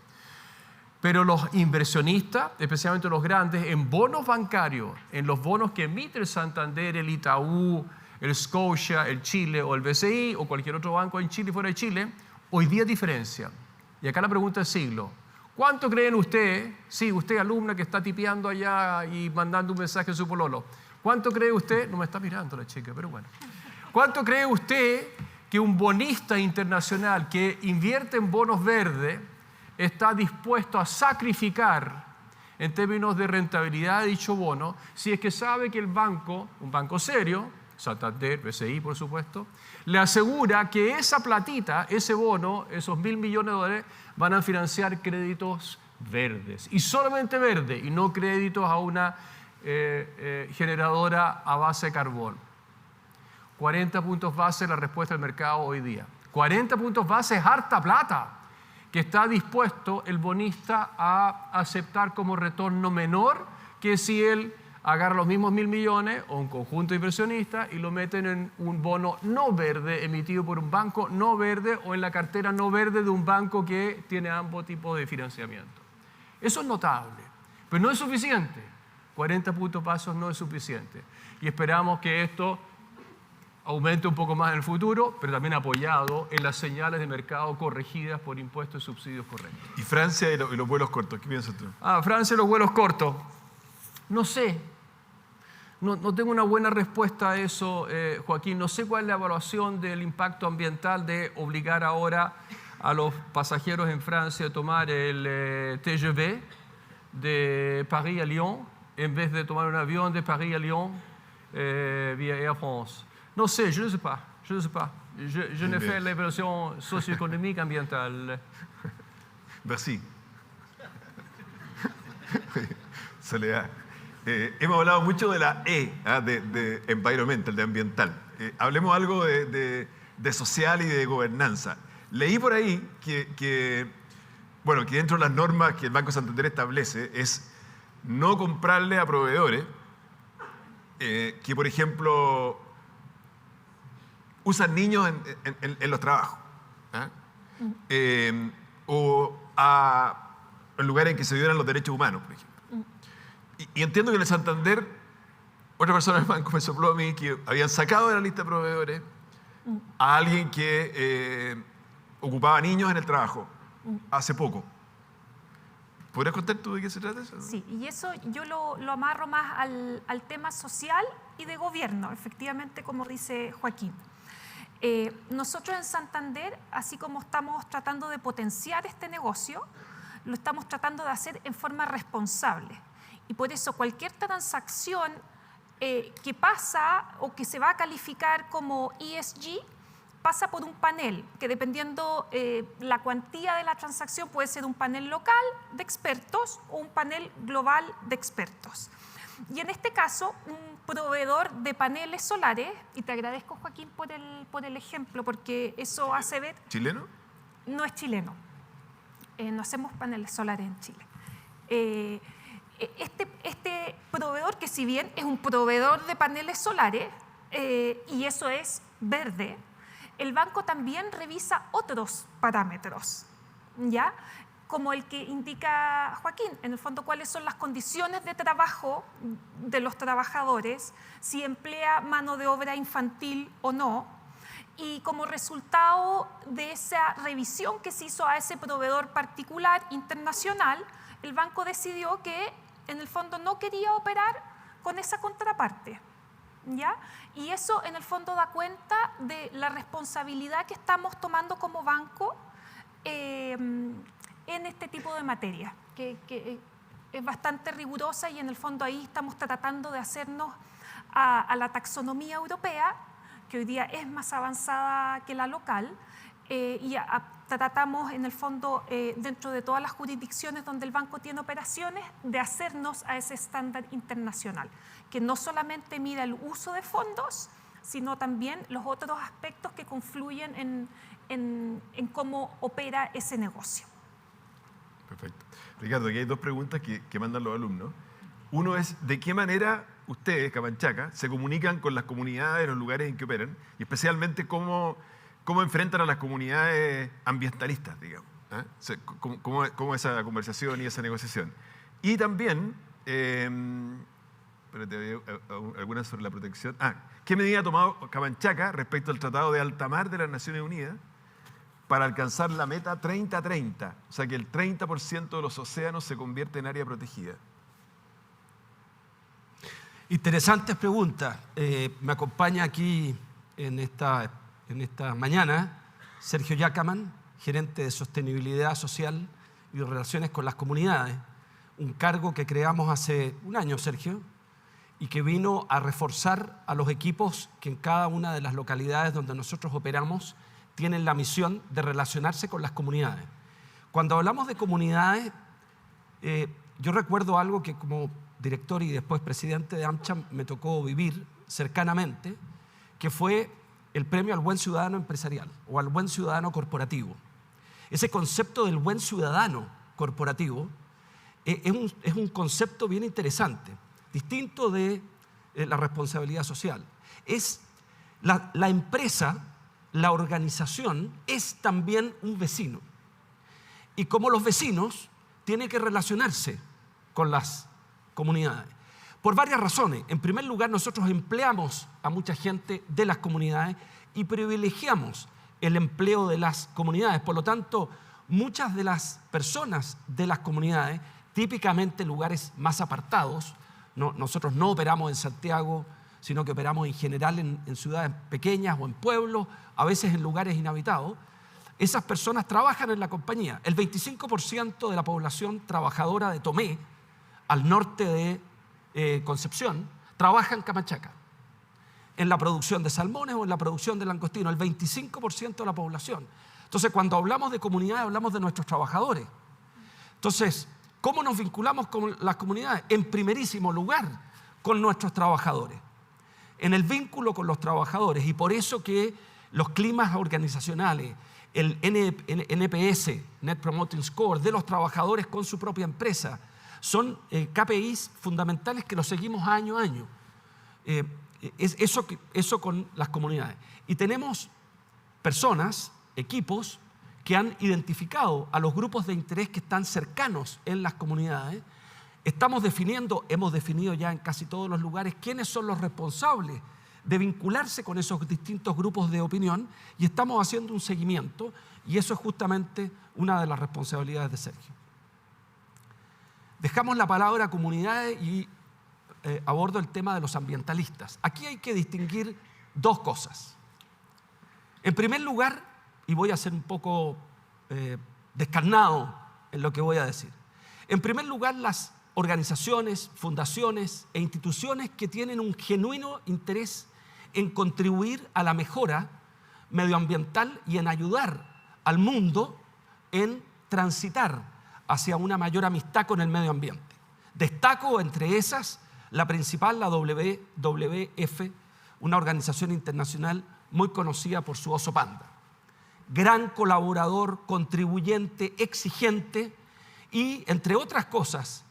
Pero los inversionistas, especialmente los grandes, en bonos bancarios, en los bonos que emite el Santander, el Itaú, el Scotia, el Chile o el BCI o cualquier otro banco en Chile y fuera de Chile, hoy día diferencia. Y acá la pregunta del siglo. ¿Cuánto creen ustedes, sí, usted alumna que está tipeando allá y mandando un mensaje a su pololo, cuánto cree usted, no me está mirando la chica, pero bueno, cuánto cree usted que un bonista internacional que invierte en bonos verdes está dispuesto a sacrificar en términos de rentabilidad de dicho bono si es que sabe que el banco, un banco serio, Santander, BCI por supuesto, le asegura que esa platita, ese bono, esos $1.000 millones van a financiar créditos verdes y solamente verdes y no créditos a una generadora a base de carbón? 40 puntos base la respuesta del mercado hoy día. 40 puntos base es harta plata que está dispuesto el bonista a aceptar como retorno menor que si él agarra los mismos 1.000 millones o un conjunto de inversionistas y lo meten en un bono no verde emitido por un banco no verde o en la cartera no verde de un banco que tiene ambos tipos de financiamiento. Eso es notable, pero no es suficiente. 40 puntos básicos no es suficiente. Y esperamos que esto aumente un poco más en el futuro, pero también apoyado en las señales de mercado corregidas por impuestos y subsidios correctos. ¿Y Francia y los vuelos cortos? ¿Qué piensas tú? Francia y los vuelos cortos. No sé. No tengo una buena respuesta a eso, Joaquín. No sé cuál es la evaluación del impacto ambiental de obligar ahora a los pasajeros en Francia a tomar el TGV de París a Lyon en vez de tomar un avión de París a Lyon vía Air France. No sé, je ne sais pas. Je n'ai fait l'évaluation socio-économique ambientale. Merci. Soledad. Hemos hablado mucho de la E, de environmental, de ambiental. Hablemos algo de social y de gobernanza. Leí por ahí que dentro de las normas que el Banco Santander establece es no comprarle a proveedores que, por ejemplo, usan niños en los trabajos. O en lugares en que se violan los derechos humanos, por ejemplo. Y entiendo que en el Santander, otra persona del banco me sopló a mí que habían sacado de la lista de proveedores a alguien que ocupaba niños en el trabajo hace poco. ¿Podrías contar tú de qué se trata eso? Sí, y eso yo lo amarro más al tema social y de gobierno, efectivamente, como dice Joaquín. Nosotros en Santander, así como estamos tratando de potenciar este negocio, lo estamos tratando de hacer en forma responsable. Y por eso cualquier transacción que pasa o que se va a calificar como ESG pasa por un panel que, dependiendo la cuantía de la transacción, puede ser un panel local de expertos o un panel global de expertos. Y en este caso, un proveedor de paneles solares, y te agradezco, Joaquín, por el ejemplo, porque eso hace ver... ¿Chileno? No es chileno. No hacemos paneles solares en Chile. Este proveedor, que si bien es un proveedor de paneles solares, y eso es verde, el banco también revisa otros parámetros, ¿ya? Como el que indica Joaquín, en el fondo cuáles son las condiciones de trabajo de los trabajadores, si emplea mano de obra infantil o no, y como resultado de esa revisión que se hizo a ese proveedor particular internacional, el banco decidió que en el fondo no quería operar con esa contraparte, ¿ya? Y eso en el fondo da cuenta de la responsabilidad que estamos tomando como banco en este tipo de materia, que es bastante rigurosa, y en el fondo ahí estamos tratando de hacernos a la taxonomía europea, que hoy día es más avanzada que la local, y tratamos en el fondo dentro de todas las jurisdicciones donde el banco tiene operaciones de hacernos a ese estándar internacional, que no solamente mira el uso de fondos, sino también los otros aspectos que confluyen en cómo opera ese negocio. Perfecto. Ricardo, aquí hay dos preguntas que mandan los alumnos. Uno es, ¿de qué manera ustedes, Camanchaca, se comunican con las comunidades, los lugares en que operan? Y especialmente, ¿cómo enfrentan a las comunidades ambientalistas, digamos? ¿Cómo esa conversación y esa negociación? Y también, espérate, había alguna sobre la protección. ¿Qué medida ha tomado Camanchaca respecto al Tratado de Alta Mar de las Naciones Unidas para alcanzar la meta 30-30? O sea, que el 30% de los océanos se convierte en área protegida. Interesantes preguntas. Me acompaña aquí en esta mañana Sergio Yacaman, gerente de Sostenibilidad Social y Relaciones con las Comunidades, un cargo que creamos hace un año, Sergio, y que vino a reforzar a los equipos que en cada una de las localidades donde nosotros operamos tienen la misión de relacionarse con las comunidades. Cuando hablamos de comunidades, yo recuerdo algo que como director y después presidente de AmCham me tocó vivir cercanamente, que fue el premio al buen ciudadano empresarial o al buen ciudadano corporativo. Ese concepto del buen ciudadano corporativo es un concepto bien interesante, distinto de la responsabilidad social. Es la empresa, la organización es también un vecino. Y como los vecinos, tiene que relacionarse con las comunidades. Por varias razones. En primer lugar, nosotros empleamos a mucha gente de las comunidades y privilegiamos el empleo de las comunidades. Por lo tanto, muchas de las personas de las comunidades, típicamente en lugares más apartados, nosotros no operamos en Santiago, sino que operamos en general en ciudades pequeñas o en pueblos, a veces en lugares inhabitados. Esas personas trabajan en la compañía. El 25% de la población trabajadora de Tomé, al norte de Concepción, trabaja en Camachaca, en la producción de salmones o en la producción de langostino, el 25% de la población. Entonces, cuando hablamos de comunidades, hablamos de nuestros trabajadores. Entonces, ¿cómo nos vinculamos con las comunidades? En primerísimo lugar, con nuestros trabajadores. En el vínculo con los trabajadores, y por eso que los climas organizacionales, el NPS, Net Promoting Score, de los trabajadores con su propia empresa, son KPIs fundamentales que los seguimos año a año. Eso con las comunidades. Y tenemos personas, equipos, que han identificado a los grupos de interés que están cercanos en las comunidades. Hemos definido ya en casi todos los lugares quiénes son los responsables de vincularse con esos distintos grupos de opinión y estamos haciendo un seguimiento y eso es justamente una de las responsabilidades de Sergio. Dejamos la palabra comunidades y abordo el tema de los ambientalistas. Aquí hay que distinguir dos cosas. En primer lugar, y voy a ser un poco descarnado en lo que voy a decir. En primer lugar, las organizaciones, fundaciones e instituciones que tienen un genuino interés en contribuir a la mejora medioambiental y en ayudar al mundo en transitar hacia una mayor amistad con el medio ambiente. Destaco entre esas la principal, la WWF, una organización internacional muy conocida por su oso panda. Gran colaborador, contribuyente, exigente y, entre otras cosas,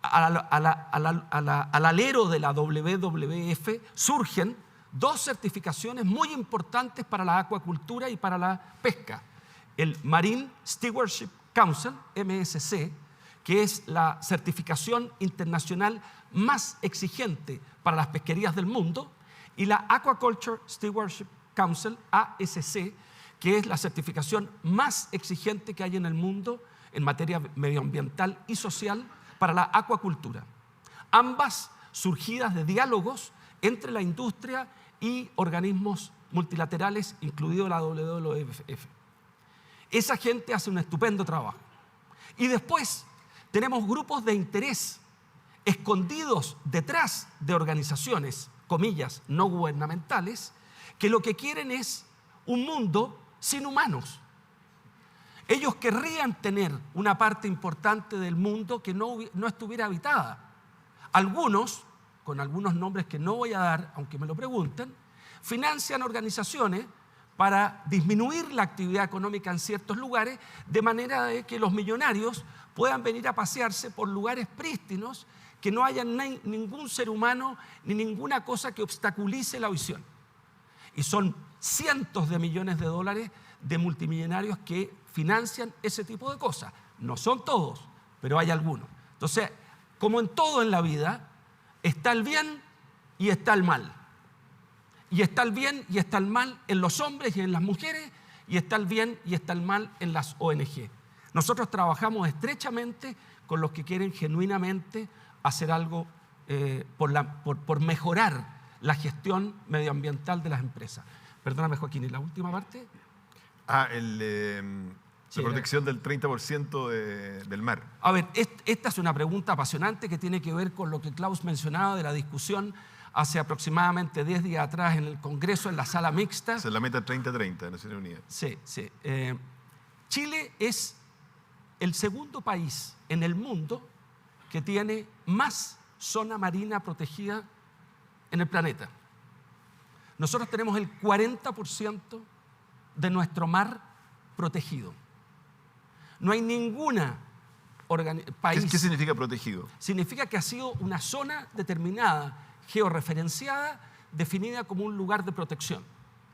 al alero de la WWF surgen dos certificaciones muy importantes para la acuacultura y para la pesca. El Marine Stewardship Council, MSC, que es la certificación internacional más exigente para las pesquerías del mundo, y la Aquaculture Stewardship Council, ASC, que es la certificación más exigente que hay en el mundo en materia medioambiental y social para la acuacultura. Ambas surgidas de diálogos entre la industria y organismos multilaterales, incluido la WWF. Esa gente hace un estupendo trabajo. Y después tenemos grupos de interés escondidos detrás de organizaciones, comillas, no gubernamentales, que lo que quieren es un mundo sin humanos. Ellos querrían tener una parte importante del mundo que no estuviera habitada. Algunos, con algunos nombres que no voy a dar, aunque me lo pregunten, financian organizaciones para disminuir la actividad económica en ciertos lugares, de manera de que los millonarios puedan venir a pasearse por lugares prístinos, que no haya ningún ser humano ni ninguna cosa que obstaculice la visión. Y son cientos de millones de dólares de multimillonarios que financian ese tipo de cosas. No son todos, pero hay algunos. Entonces, como en todo en la vida, está el bien y está el mal. Y está el bien y está el mal en los hombres y en las mujeres, y está el bien y está el mal en las ONG. Nosotros trabajamos estrechamente con los que quieren genuinamente hacer algo por mejorar la gestión medioambiental de las empresas. Perdóname, Joaquín, ¿y la última parte? La protección del 30% del mar. A ver, esta es una pregunta apasionante que tiene que ver con lo que Klaus mencionaba de la discusión hace aproximadamente 10 días atrás en el Congreso, en la sala mixta. Es la meta 3030 de Naciones Unidas. Sí. Chile es el segundo país en el mundo que tiene más zona marina protegida en el planeta. Nosotros tenemos el 40% de nuestro mar protegido. No hay ninguna país... ¿Qué significa protegido? Significa que ha sido una zona determinada, georreferenciada, definida como un lugar de protección.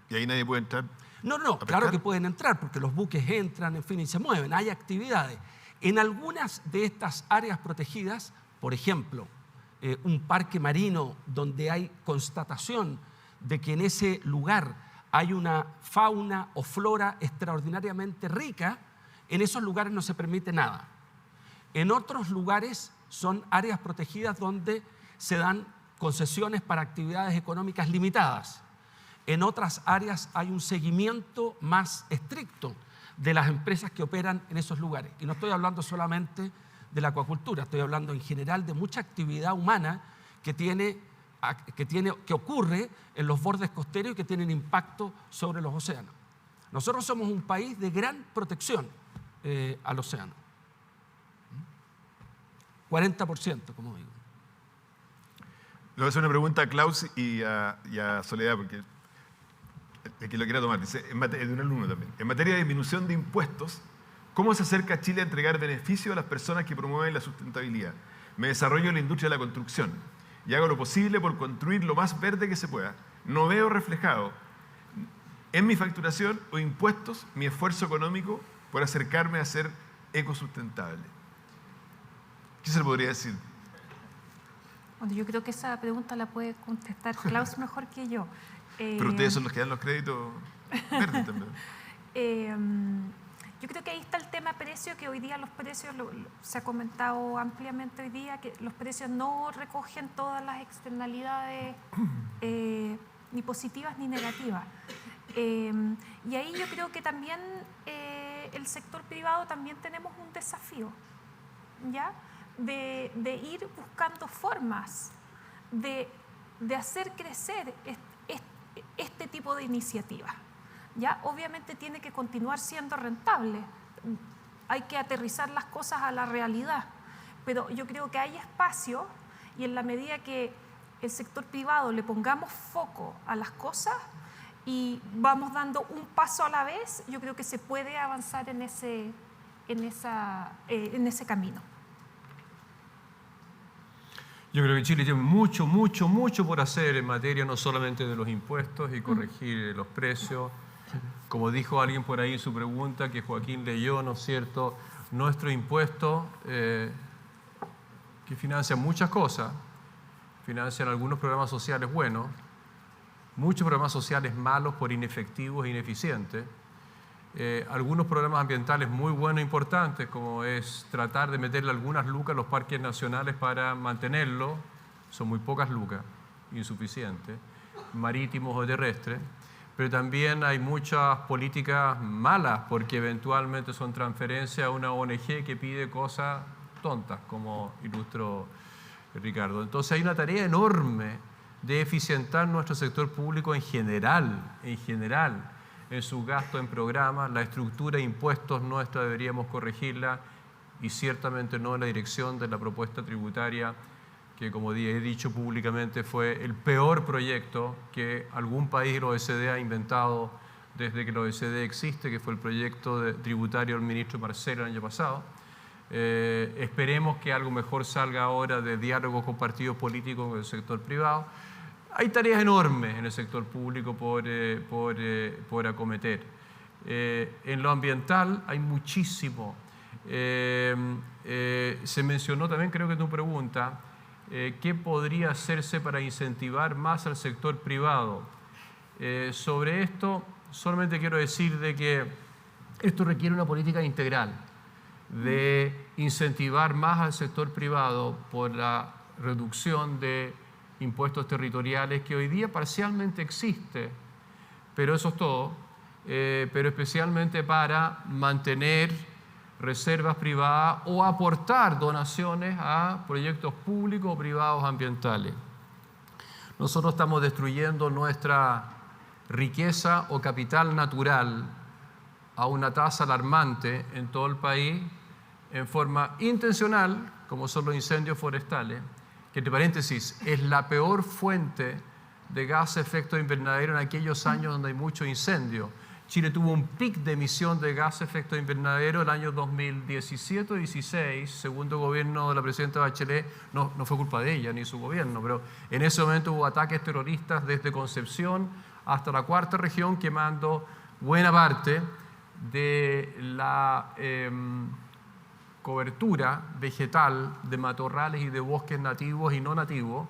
¿Y ahí nadie puede entrar? No, claro que pueden entrar, porque los buques entran, en fin, y se mueven, hay actividades. En algunas de estas áreas protegidas, por ejemplo, un parque marino donde hay constatación de que en ese lugar hay una fauna o flora extraordinariamente rica, en esos lugares no se permite nada. En otros lugares son áreas protegidas donde se dan concesiones para actividades económicas limitadas. En otras áreas hay un seguimiento más estricto de las empresas que operan en esos lugares. Y no estoy hablando solamente de la acuacultura, estoy hablando en general de mucha actividad humana que ocurre en los bordes costeros y que tienen impacto sobre los océanos. Nosotros somos un país de gran protección al océano. 40%, como digo. Le voy a hacer una pregunta a Klaus y a Soledad, porque el que lo quiera tomar. Dice, de un alumno también. En materia de disminución de impuestos, ¿cómo se acerca Chile a entregar beneficios a las personas que promueven la sustentabilidad? Me desarrollo en la industria de la construcción y hago lo posible por construir lo más verde que se pueda. No veo reflejado en mi facturación o impuestos mi esfuerzo económico por acercarme a ser ecosustentable. ¿Qué se le podría decir? Bueno, yo creo que esa pregunta la puede contestar Klaus mejor que yo. Pero ustedes son los que dan los créditos verdes también. Yo creo que ahí está el tema precio, que hoy día los precios, se ha comentado ampliamente hoy día, que los precios no recogen todas las externalidades ni positivas ni negativas. Y ahí yo creo que también el sector privado también tenemos un desafío, ¿ya? De ir buscando formas de hacer crecer este tipo de iniciativas. ¿Ya? Obviamente tiene que continuar siendo rentable. Hay que aterrizar las cosas a la realidad. Pero yo creo que hay espacio, y en la medida que el sector privado le pongamos foco a las cosas y vamos dando un paso a la vez, yo creo que se puede avanzar en ese camino. Yo creo que Chile tiene mucho por hacer en materia no solamente de los impuestos y corregir los precios. Como dijo alguien por ahí en su pregunta, que Joaquín leyó, ¿no es cierto? Nuestro impuesto, que financian muchas cosas, financian algunos programas sociales buenos, muchos programas sociales malos por inefectivos e ineficientes, algunos programas ambientales muy buenos e importantes, como es tratar de meterle algunas lucas a los parques nacionales para mantenerlos, son muy pocas lucas, insuficientes, marítimos o terrestres. Pero también hay muchas políticas malas porque eventualmente son transferencias a una ONG que pide cosas tontas, como ilustró Ricardo. Entonces hay una tarea enorme de eficientar nuestro sector público en general, en su gasto en programas. La estructura de impuestos nuestra deberíamos corregirla y ciertamente no en la dirección de la propuesta tributaria, que como he dicho públicamente fue el peor proyecto que algún país de la OECD ha inventado desde que la OECD existe, que fue el proyecto tributario del ministro Marcelo el año pasado. Esperemos que algo mejor salga ahora de diálogo con partidos políticos con el sector privado. Hay tareas enormes en el sector público por acometer. En lo ambiental hay muchísimo. Se mencionó también, creo que en tu pregunta, ¿qué podría hacerse para incentivar más al sector privado? Sobre esto, solamente quiero decir de que esto requiere una política integral, de incentivar más al sector privado por la reducción de impuestos territoriales que hoy día parcialmente existe, pero eso es todo, pero especialmente para mantener reservas privadas o aportar donaciones a proyectos públicos o privados ambientales. Nosotros estamos destruyendo nuestra riqueza o capital natural a una tasa alarmante en todo el país en forma intencional, como son los incendios forestales, que entre paréntesis es la peor fuente de gas de efecto invernadero en aquellos años donde hay mucho incendio. Chile tuvo un pic de emisión de gas de efecto invernadero el año 2017-16, segundo gobierno de la presidenta Bachelet. No fue culpa de ella ni su gobierno, pero en ese momento hubo ataques terroristas desde Concepción hasta la cuarta región, quemando buena parte de cobertura vegetal de matorrales y de bosques nativos y no nativos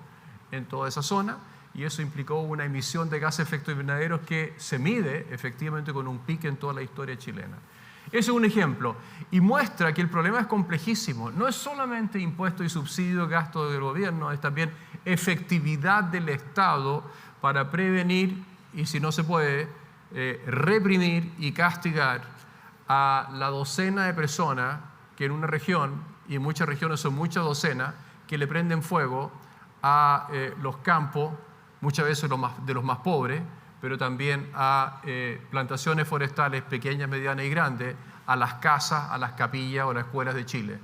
en toda esa zona, y eso implicó una emisión de gases de efecto invernadero que se mide efectivamente con un pico en toda la historia chilena. Ese es un ejemplo y muestra que el problema es complejísimo. No es solamente impuestos y subsidios, gasto del gobierno, es también efectividad del Estado para prevenir y, si no se puede, reprimir y castigar a la docena de personas que en una región, y en muchas regiones son muchas docenas, que le prenden fuego a los campos, muchas veces de los más pobres, pero también a plantaciones forestales pequeñas, medianas y grandes, a las casas, a las capillas o a las escuelas de Chile.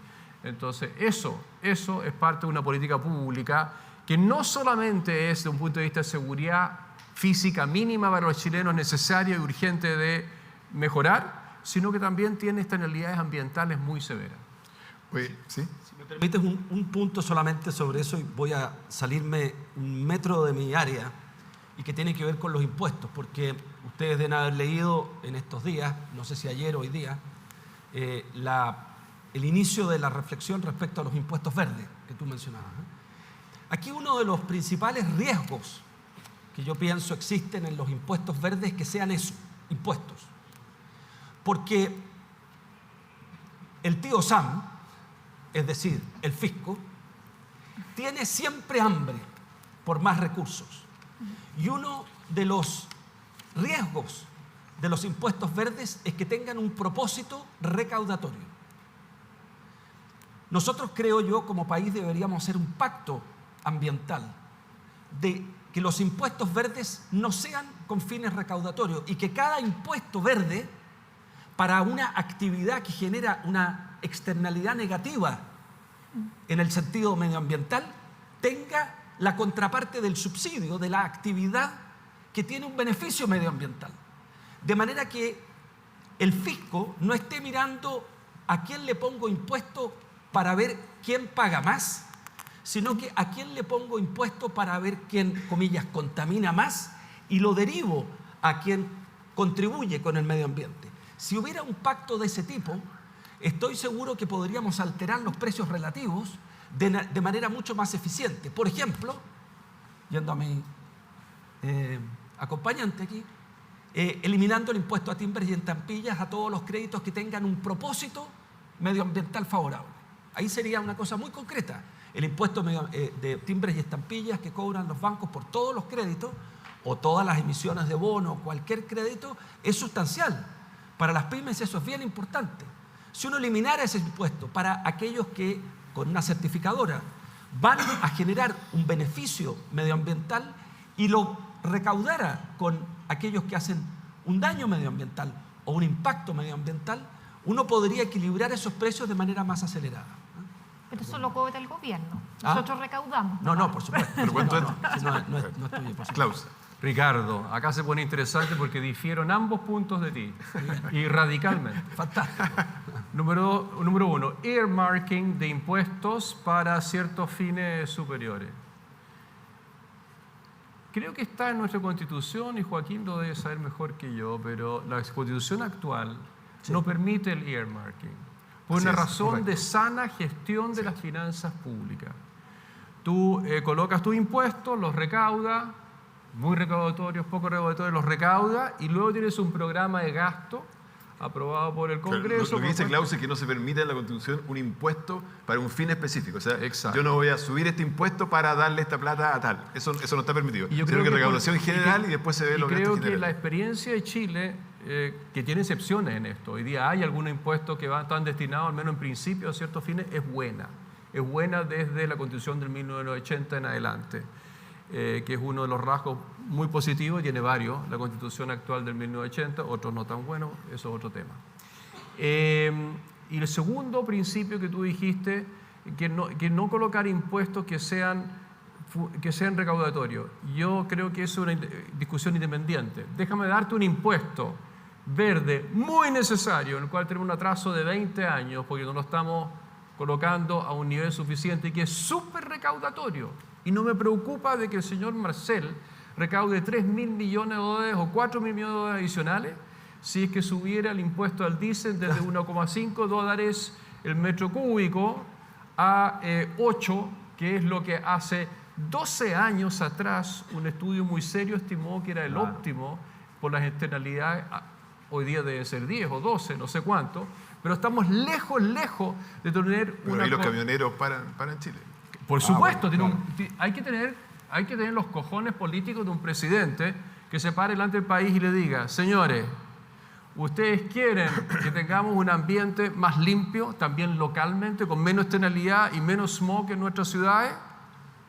Entonces, eso es parte de una política pública que no solamente es, de un punto de vista de seguridad física mínima para los chilenos, necesaria y urgente de mejorar, sino que también tiene externalidades ambientales muy severas. ¿Sí? Si me permites un punto solamente sobre eso, y voy a salirme un metro de mi área, y que tiene que ver con los impuestos, porque ustedes deben haber leído en estos días, no sé si ayer o hoy día, el inicio de la reflexión respecto a los impuestos verdes que tú mencionabas. Aquí uno de los principales riesgos que yo pienso existen en los impuestos verdes es que sean eso, impuestos. Porque el tío Sam, es decir, el fisco, tiene siempre hambre por más recursos. Y uno de los riesgos de los impuestos verdes es que tengan un propósito recaudatorio. Nosotros, creo yo, como país deberíamos hacer un pacto ambiental de que los impuestos verdes no sean con fines recaudatorios y que cada impuesto verde para una actividad que genera una externalidad negativa en el sentido medioambiental tenga la contraparte del subsidio, de la actividad que tiene un beneficio medioambiental. De manera que el fisco no esté mirando a quién le pongo impuesto para ver quién paga más, sino que a quién le pongo impuesto para ver quién, comillas, contamina más y lo derivo a quien contribuye con el medio ambiente. Si hubiera un pacto de ese tipo, estoy seguro que podríamos alterar los precios relativos de manera mucho más eficiente. Por ejemplo, yendo a mi acompañante aquí, eliminando el impuesto a timbres y estampillas a todos los créditos que tengan un propósito medioambiental favorable. Ahí sería una cosa muy concreta. El impuesto de timbres y estampillas que cobran los bancos por todos los créditos o todas las emisiones de bono o cualquier crédito es sustancial. Para las pymes eso es bien importante. Si uno eliminara ese impuesto para aquellos que con una certificadora van a generar un beneficio medioambiental y lo recaudara con aquellos que hacen un daño medioambiental o un impacto medioambiental, uno podría equilibrar esos precios de manera más acelerada. Pero eso lo cobra el gobierno. Nosotros recaudamos. No, por supuesto. ¿Pero cuánto es? No es tuyo, por supuesto. Klaus. Ricardo, acá se pone interesante porque difiero en ambos puntos de ti y radicalmente. Fantástico. Número uno, earmarking de impuestos para ciertos fines superiores. Creo que está en nuestra Constitución y Joaquín lo debe saber mejor que yo, pero la Constitución actual no permite el earmarking por una razón de sana gestión de las finanzas públicas. Tú colocas tus impuestos, los recaudas, muy recaudatorios, poco recaudatorios, los recauda y luego tienes un programa de gasto aprobado por el Congreso. Lo que dice Klaus es que no se permite en la Constitución un impuesto para un fin específico. O sea, exacto. Yo no voy a subir este impuesto para darle esta plata a tal. Eso no está permitido. Y yo creo que recaudación y general y después se ve lo que creo que la experiencia de Chile, que tiene excepciones en esto, hoy día hay algunos impuestos que están destinados, al menos en principio, a ciertos fines, es buena. Es buena desde la Constitución del 1980 en adelante. Que es uno de los rasgos muy positivos, tiene varios, la Constitución actual del 1980, otros no tan buenos, eso es otro tema. Y el segundo principio que tú dijiste, que no colocar impuestos que sean recaudatorios. Yo creo que eso es una discusión independiente. Déjame darte un impuesto verde muy necesario, en el cual tenemos un atraso de 20 años, porque no lo estamos colocando a un nivel suficiente y que es súper recaudatorio. Y no me preocupa de que el señor Marcel recaude $3.000 millones o $4.000 millones adicionales si es que subiera el impuesto al diésel desde $1,5 el metro cúbico a 8, que es lo que hace 12 años atrás un estudio muy serio estimó que era el óptimo por las externalidades. Hoy día debe ser 10 o 12, no sé cuánto, pero estamos lejos de tener Pero ahí los camioneros paran en Chile. Por supuesto, hay que tener los cojones políticos de un presidente que se pare delante del país y le diga: señores, ¿ustedes quieren que tengamos un ambiente más limpio, también localmente, con menos externalidad y menos smog en nuestras ciudades?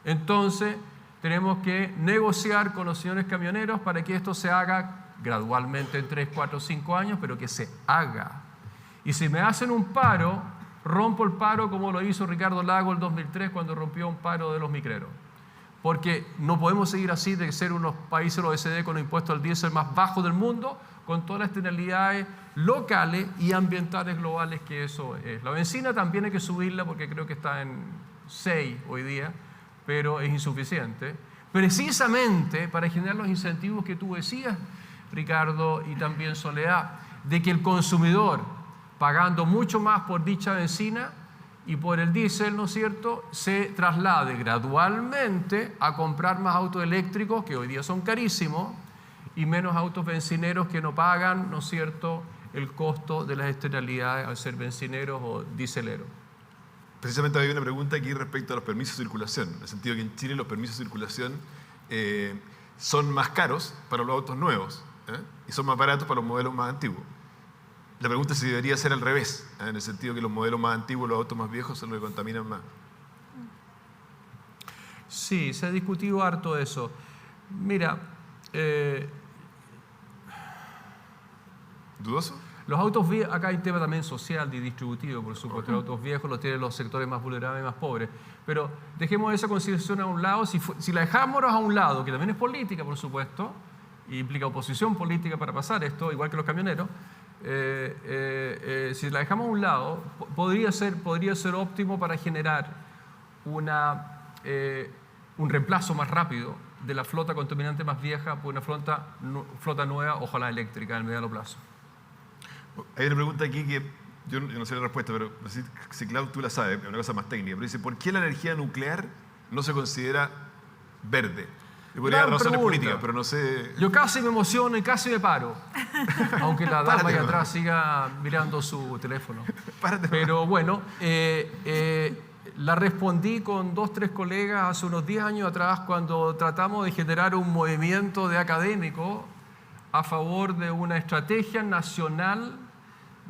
Entonces, tenemos que negociar con los señores camioneros para que esto se haga gradualmente en 3, 4, 5 años, pero que se haga. Y si me hacen un paro, rompo el paro como lo hizo Ricardo Lagos en el 2003 cuando rompió un paro de los micreros. Porque no podemos seguir así de ser unos países de la OECD con impuestos al diésel más bajos del mundo, con todas las externalidades locales y ambientales globales que eso es. La benzina también hay que subirla porque creo que está en 6 hoy día, pero es insuficiente. Precisamente para generar los incentivos que tú decías, Ricardo, y también Soledad, de que el consumidor, pagando mucho más por dicha benzina y por el diésel, ¿no es cierto?, se traslade gradualmente a comprar más autos eléctricos, que hoy día son carísimos, y menos autos bencineros que no pagan, ¿no es cierto?, el costo de las externalidades al ser bencineros o diéseleros. Precisamente había una pregunta aquí respecto a los permisos de circulación, en el sentido que en Chile los permisos de circulación son más caros para los autos nuevos y son más baratos para los modelos más antiguos. La pregunta es si debería ser al revés, en el sentido que los modelos más antiguos, los autos más viejos, son los que contaminan más. Sí, se ha discutido harto eso. Mira, ¿Dudoso? los autos viejos, acá hay un tema también social y distributivo, por supuesto. Los autos viejos los tienen los sectores más vulnerables y más pobres. Pero dejemos esa consideración a un lado. Si la dejamos a un lado, que también es política, por supuesto, y implica oposición política para pasar esto, igual que los camioneros, si la dejamos a un lado, podría ser óptimo para generar un reemplazo más rápido de la flota contaminante más vieja por una flota nueva, ojalá eléctrica, en el mediano plazo. Hay una pregunta aquí que yo no sé la respuesta, pero no sé si Clau tú la sabes, es una cosa más técnica, pero dice: ¿por qué la energía nuclear no se considera verde? Yo podría dar razones políticas, pero no sé. Yo casi me emociono y casi me paro, aunque la dama allá atrás siga mirando su teléfono. Pero bueno, la respondí con 2, 3 colegas hace unos 10 años atrás cuando tratamos de generar un movimiento de académicos a favor de una estrategia nacional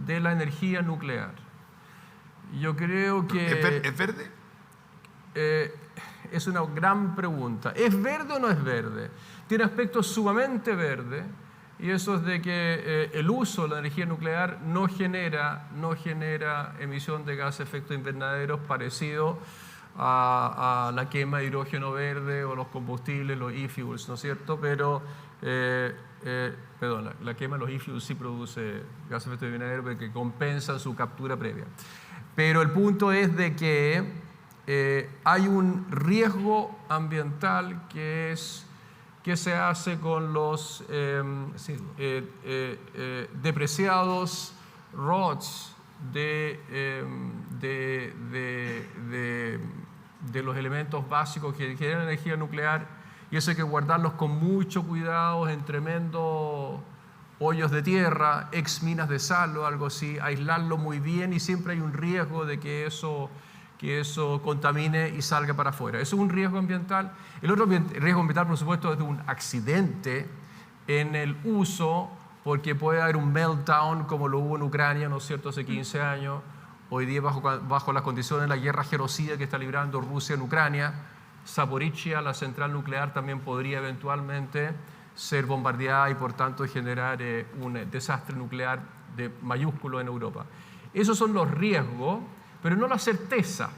de la energía nuclear. Yo creo que... ¿Es verde? Es una gran pregunta. ¿Es verde o no es verde? Tiene aspectos sumamente verdes, y eso es de que el uso de la energía nuclear no genera emisión de gases de efecto invernadero parecido a la quema de hidrógeno verde o los combustibles, los e-fuels, ¿no es cierto? Pero, perdón, la quema de los e-fuels sí produce gases de efecto invernadero porque compensan su captura previa. Pero el punto es de que hay un riesgo ambiental que se hace con los depreciados RODs de los elementos básicos que generan energía nuclear, y eso hay que guardarlos con mucho cuidado en tremendos hoyos de tierra, ex minas de sal o algo así, aislarlo muy bien, y siempre hay un riesgo de que eso contamine y salga para afuera. Eso es un riesgo ambiental. El otro riesgo ambiental, por supuesto, es de un accidente en el uso, porque puede haber un meltdown como lo hubo en Ucrania, ¿no es cierto?, hace 15 años. Hoy día, bajo las condiciones de la guerra genocida que está librando Rusia en Ucrania, Zaporizhia, la central nuclear, también podría eventualmente ser bombardeada y, por tanto, generar un desastre nuclear de mayúsculo en Europa. Esos son los riesgos, pero no la certeza.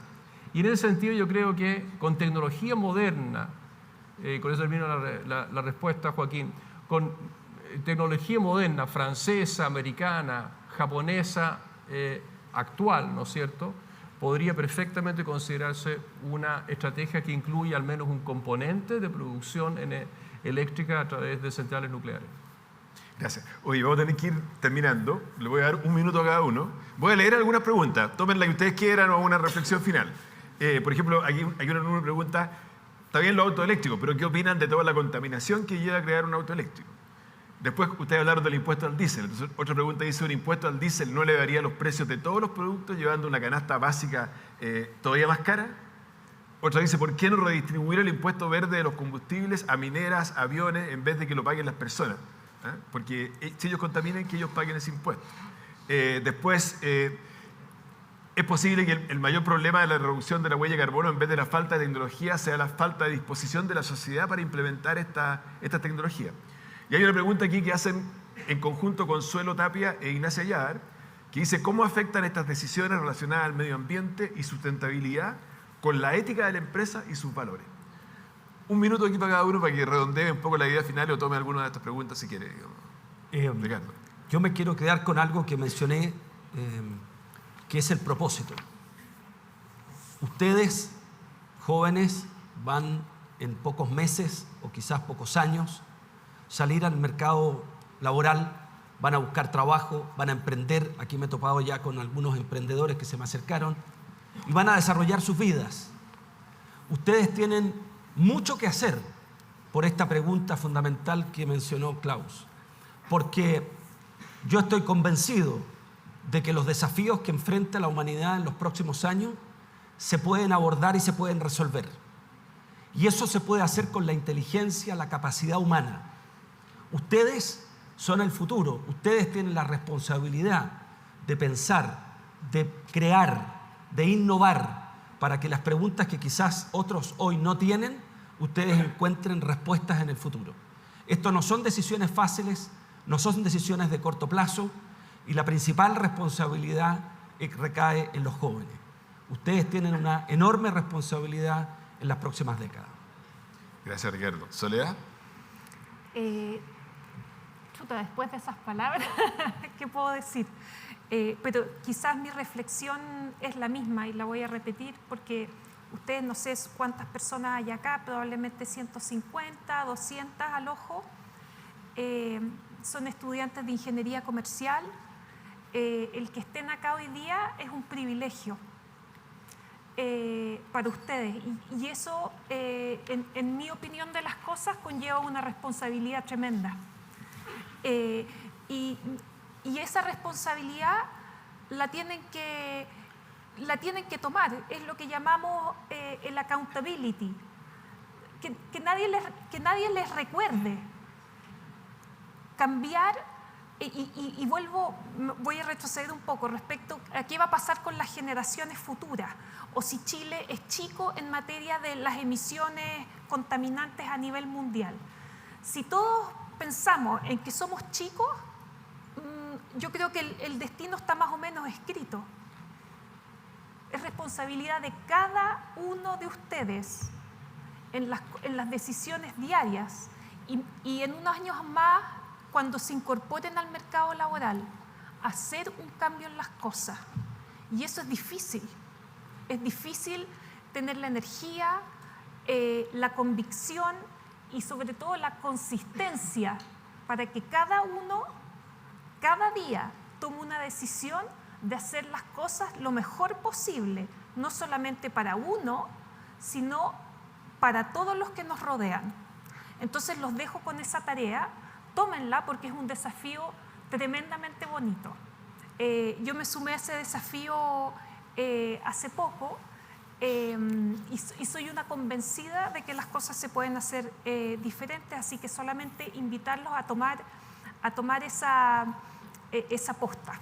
Y en ese sentido yo creo que con tecnología moderna, con eso termino la respuesta, Joaquín, con tecnología moderna, francesa, americana, japonesa, actual, ¿no es cierto?, podría perfectamente considerarse una estrategia que incluye al menos un componente de producción eléctrica a través de centrales nucleares. Gracias. Oye, vamos a tener que ir terminando. Le voy a dar 1 minuto a cada uno. Voy a leer algunas preguntas. Tomen la que ustedes quieran o una reflexión final. Por ejemplo, aquí hay una pregunta. Está bien los autos eléctricos, pero ¿qué opinan de toda la contaminación que lleva a crear un auto eléctrico? Después, ustedes hablaron del impuesto al diésel. Entonces, otra pregunta dice, ¿un impuesto al diésel no elevaría los precios de todos los productos, llevando una canasta básica todavía más cara? Otra dice, ¿por qué no redistribuir el impuesto verde de los combustibles a mineras, aviones, en vez de que lo paguen las personas? ¿Ah? Porque si ellos contaminan, que ellos paguen ese impuesto. Después, es posible que el mayor problema de la reducción de la huella de carbono, en vez de la falta de tecnología, sea la falta de disposición de la sociedad para implementar esta tecnología. Y hay una pregunta aquí que hacen en conjunto Consuelo Tapia e Ignacia Yadar, que dice, ¿cómo afectan estas decisiones relacionadas al medio ambiente y sustentabilidad con la ética de la empresa y sus valores? 1 minuto aquí para cada uno para que redondee un poco la idea final o tome alguna de estas preguntas si quiere. Ricardo. Yo me quiero quedar con algo que mencioné, que es el propósito. Ustedes, jóvenes, van en pocos meses o quizás pocos años salir al mercado laboral, van a buscar trabajo, van a emprender. Aquí me he topado ya con algunos emprendedores que se me acercaron y van a desarrollar sus vidas. Ustedes tienen mucho que hacer por esta pregunta fundamental que mencionó Klaus, porque yo estoy convencido de que los desafíos que enfrenta la humanidad en los próximos años se pueden abordar y se pueden resolver. Y eso se puede hacer con la inteligencia, la capacidad humana. Ustedes son el futuro, ustedes tienen la responsabilidad de pensar, de crear, de innovar, para que las preguntas que quizás otros hoy no tienen, ustedes encuentren respuestas en el futuro. Esto no son decisiones fáciles, no son decisiones de corto plazo, y la principal responsabilidad recae en los jóvenes. Ustedes tienen una enorme responsabilidad en las próximas décadas. Gracias, Ricardo. ¿Soledad? Después de esas palabras, ¿qué puedo decir? Pero quizás mi reflexión es la misma y la voy a repetir porque ustedes no sé cuántas personas hay acá, probablemente 150, 200 al ojo. Son estudiantes de ingeniería comercial. El que estén acá hoy día es un privilegio para ustedes y eso, en mi opinión de las cosas, conlleva una responsabilidad tremenda. Y esa responsabilidad la tienen que tomar, es lo que llamamos el accountability, que nadie les recuerde. Cambiar, y voy a retroceder un poco respecto a qué va a pasar con las generaciones futuras, o si Chile es chico en materia de las emisiones contaminantes a nivel mundial. Si todos pensamos en que somos chicos, yo creo que el destino está más o menos escrito. Es responsabilidad de cada uno de ustedes en las decisiones diarias y en unos años más, cuando se incorporen al mercado laboral, hacer un cambio en las cosas. Y eso es difícil. Es difícil tener la energía, la convicción y sobre todo la consistencia para que cada uno, cada día, tome una decisión de hacer las cosas lo mejor posible, no solamente para uno, sino para todos los que nos rodean. Entonces los dejo con esa tarea, tómenla porque es un desafío tremendamente bonito. Yo me sumé a ese desafío hace poco y soy una convencida de que las cosas se pueden hacer diferentes, así que solamente invitarlos a tomar esa posta.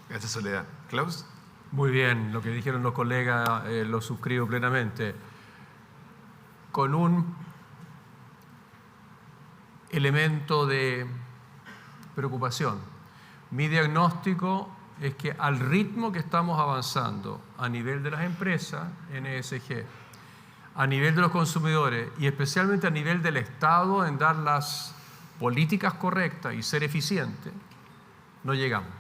Gracias, Soledad. ¿Klaus? Muy bien, lo que dijeron los colegas lo suscribo plenamente. Con un elemento de preocupación. Mi diagnóstico es que al ritmo que estamos avanzando a nivel de las empresas en ESG, a nivel de los consumidores y especialmente a nivel del Estado en dar las políticas correctas y ser eficientes, no llegamos.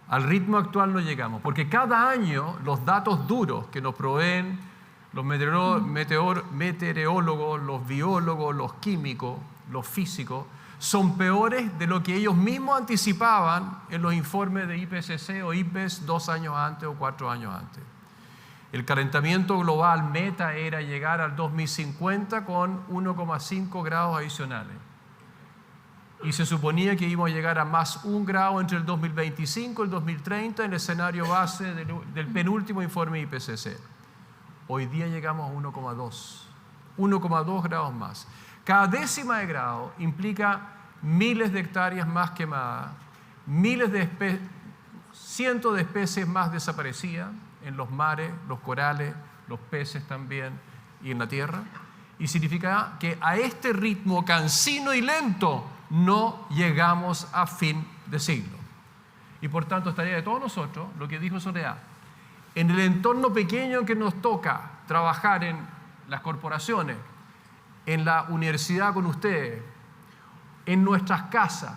Al ritmo actual no llegamos, porque cada año los datos duros que nos proveen los meteorólogos, los biólogos, los químicos, los físicos, son peores de lo que ellos mismos anticipaban en los informes de IPCC o IPBES 2 años antes o 4 años antes. El calentamiento global meta era llegar al 2050 con 1,5 grados adicionales. Y se suponía que íbamos a llegar a más 1 grado entre el 2025 y el 2030 en el escenario base del penúltimo informe IPCC. Hoy día llegamos a 1,2 grados más. Cada décima de grado implica miles de hectáreas más quemadas, cientos de especies más desaparecidas en los mares, los corales, los peces también y en la tierra. Y significa que a este ritmo cansino y lento no llegamos a fin de siglo. Y por tanto, es tarea de todos nosotros, lo que dijo Soledad, en el entorno pequeño que nos toca trabajar en las corporaciones, en la universidad con ustedes, en nuestras casas.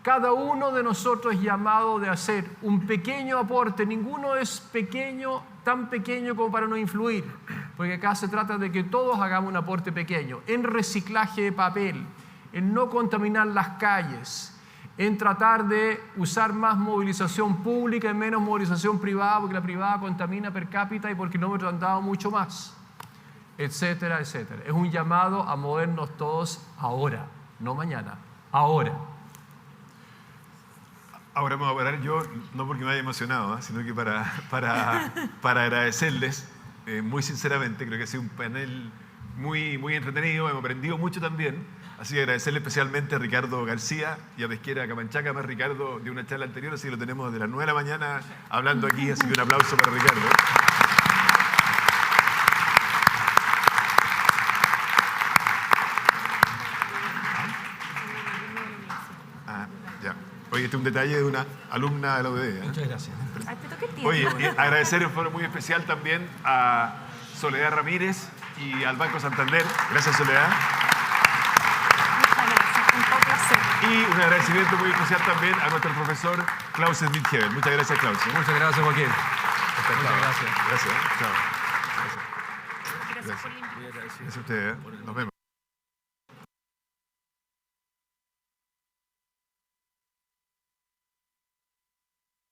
Cada uno de nosotros es llamado de hacer un pequeño aporte. Ninguno es pequeño, tan pequeño como para no influir, porque acá se trata de que todos hagamos un aporte pequeño en reciclaje de papel, en no contaminar las calles, en tratar de usar más movilización pública y menos movilización privada, porque la privada contamina per cápita y por kilómetro andado mucho más, etcétera, etcétera. Es un llamado a movernos todos ahora, no mañana, ahora. Ahora me voy a parar yo, no porque me haya emocionado, sino que para agradecerles muy sinceramente. Creo que ha sido un panel muy entretenido, hemos aprendido mucho también. Así que agradecerle especialmente a Ricardo García y a Pesquera Camanchaca, más Ricardo de una charla anterior, así que lo tenemos de las 9 de la mañana hablando aquí, así que un aplauso para Ricardo. Oye, este es un detalle de una alumna de la UDD. Muchas gracias. Ay, pero qué tiempo. Oye, agradecer en forma muy especial también a Soledad Ramírez y al Banco Santander. Gracias, Soledad. Muchas gracias, con todo placer. Y un agradecimiento muy especial también a nuestro profesor Klaus Smith-Heber. Muchas gracias, Klaus. Muchas gracias, Joaquín. Muchas gracias. Gracias. Chao. Gracias por la invitación. Gracias a ustedes. Nos vemos.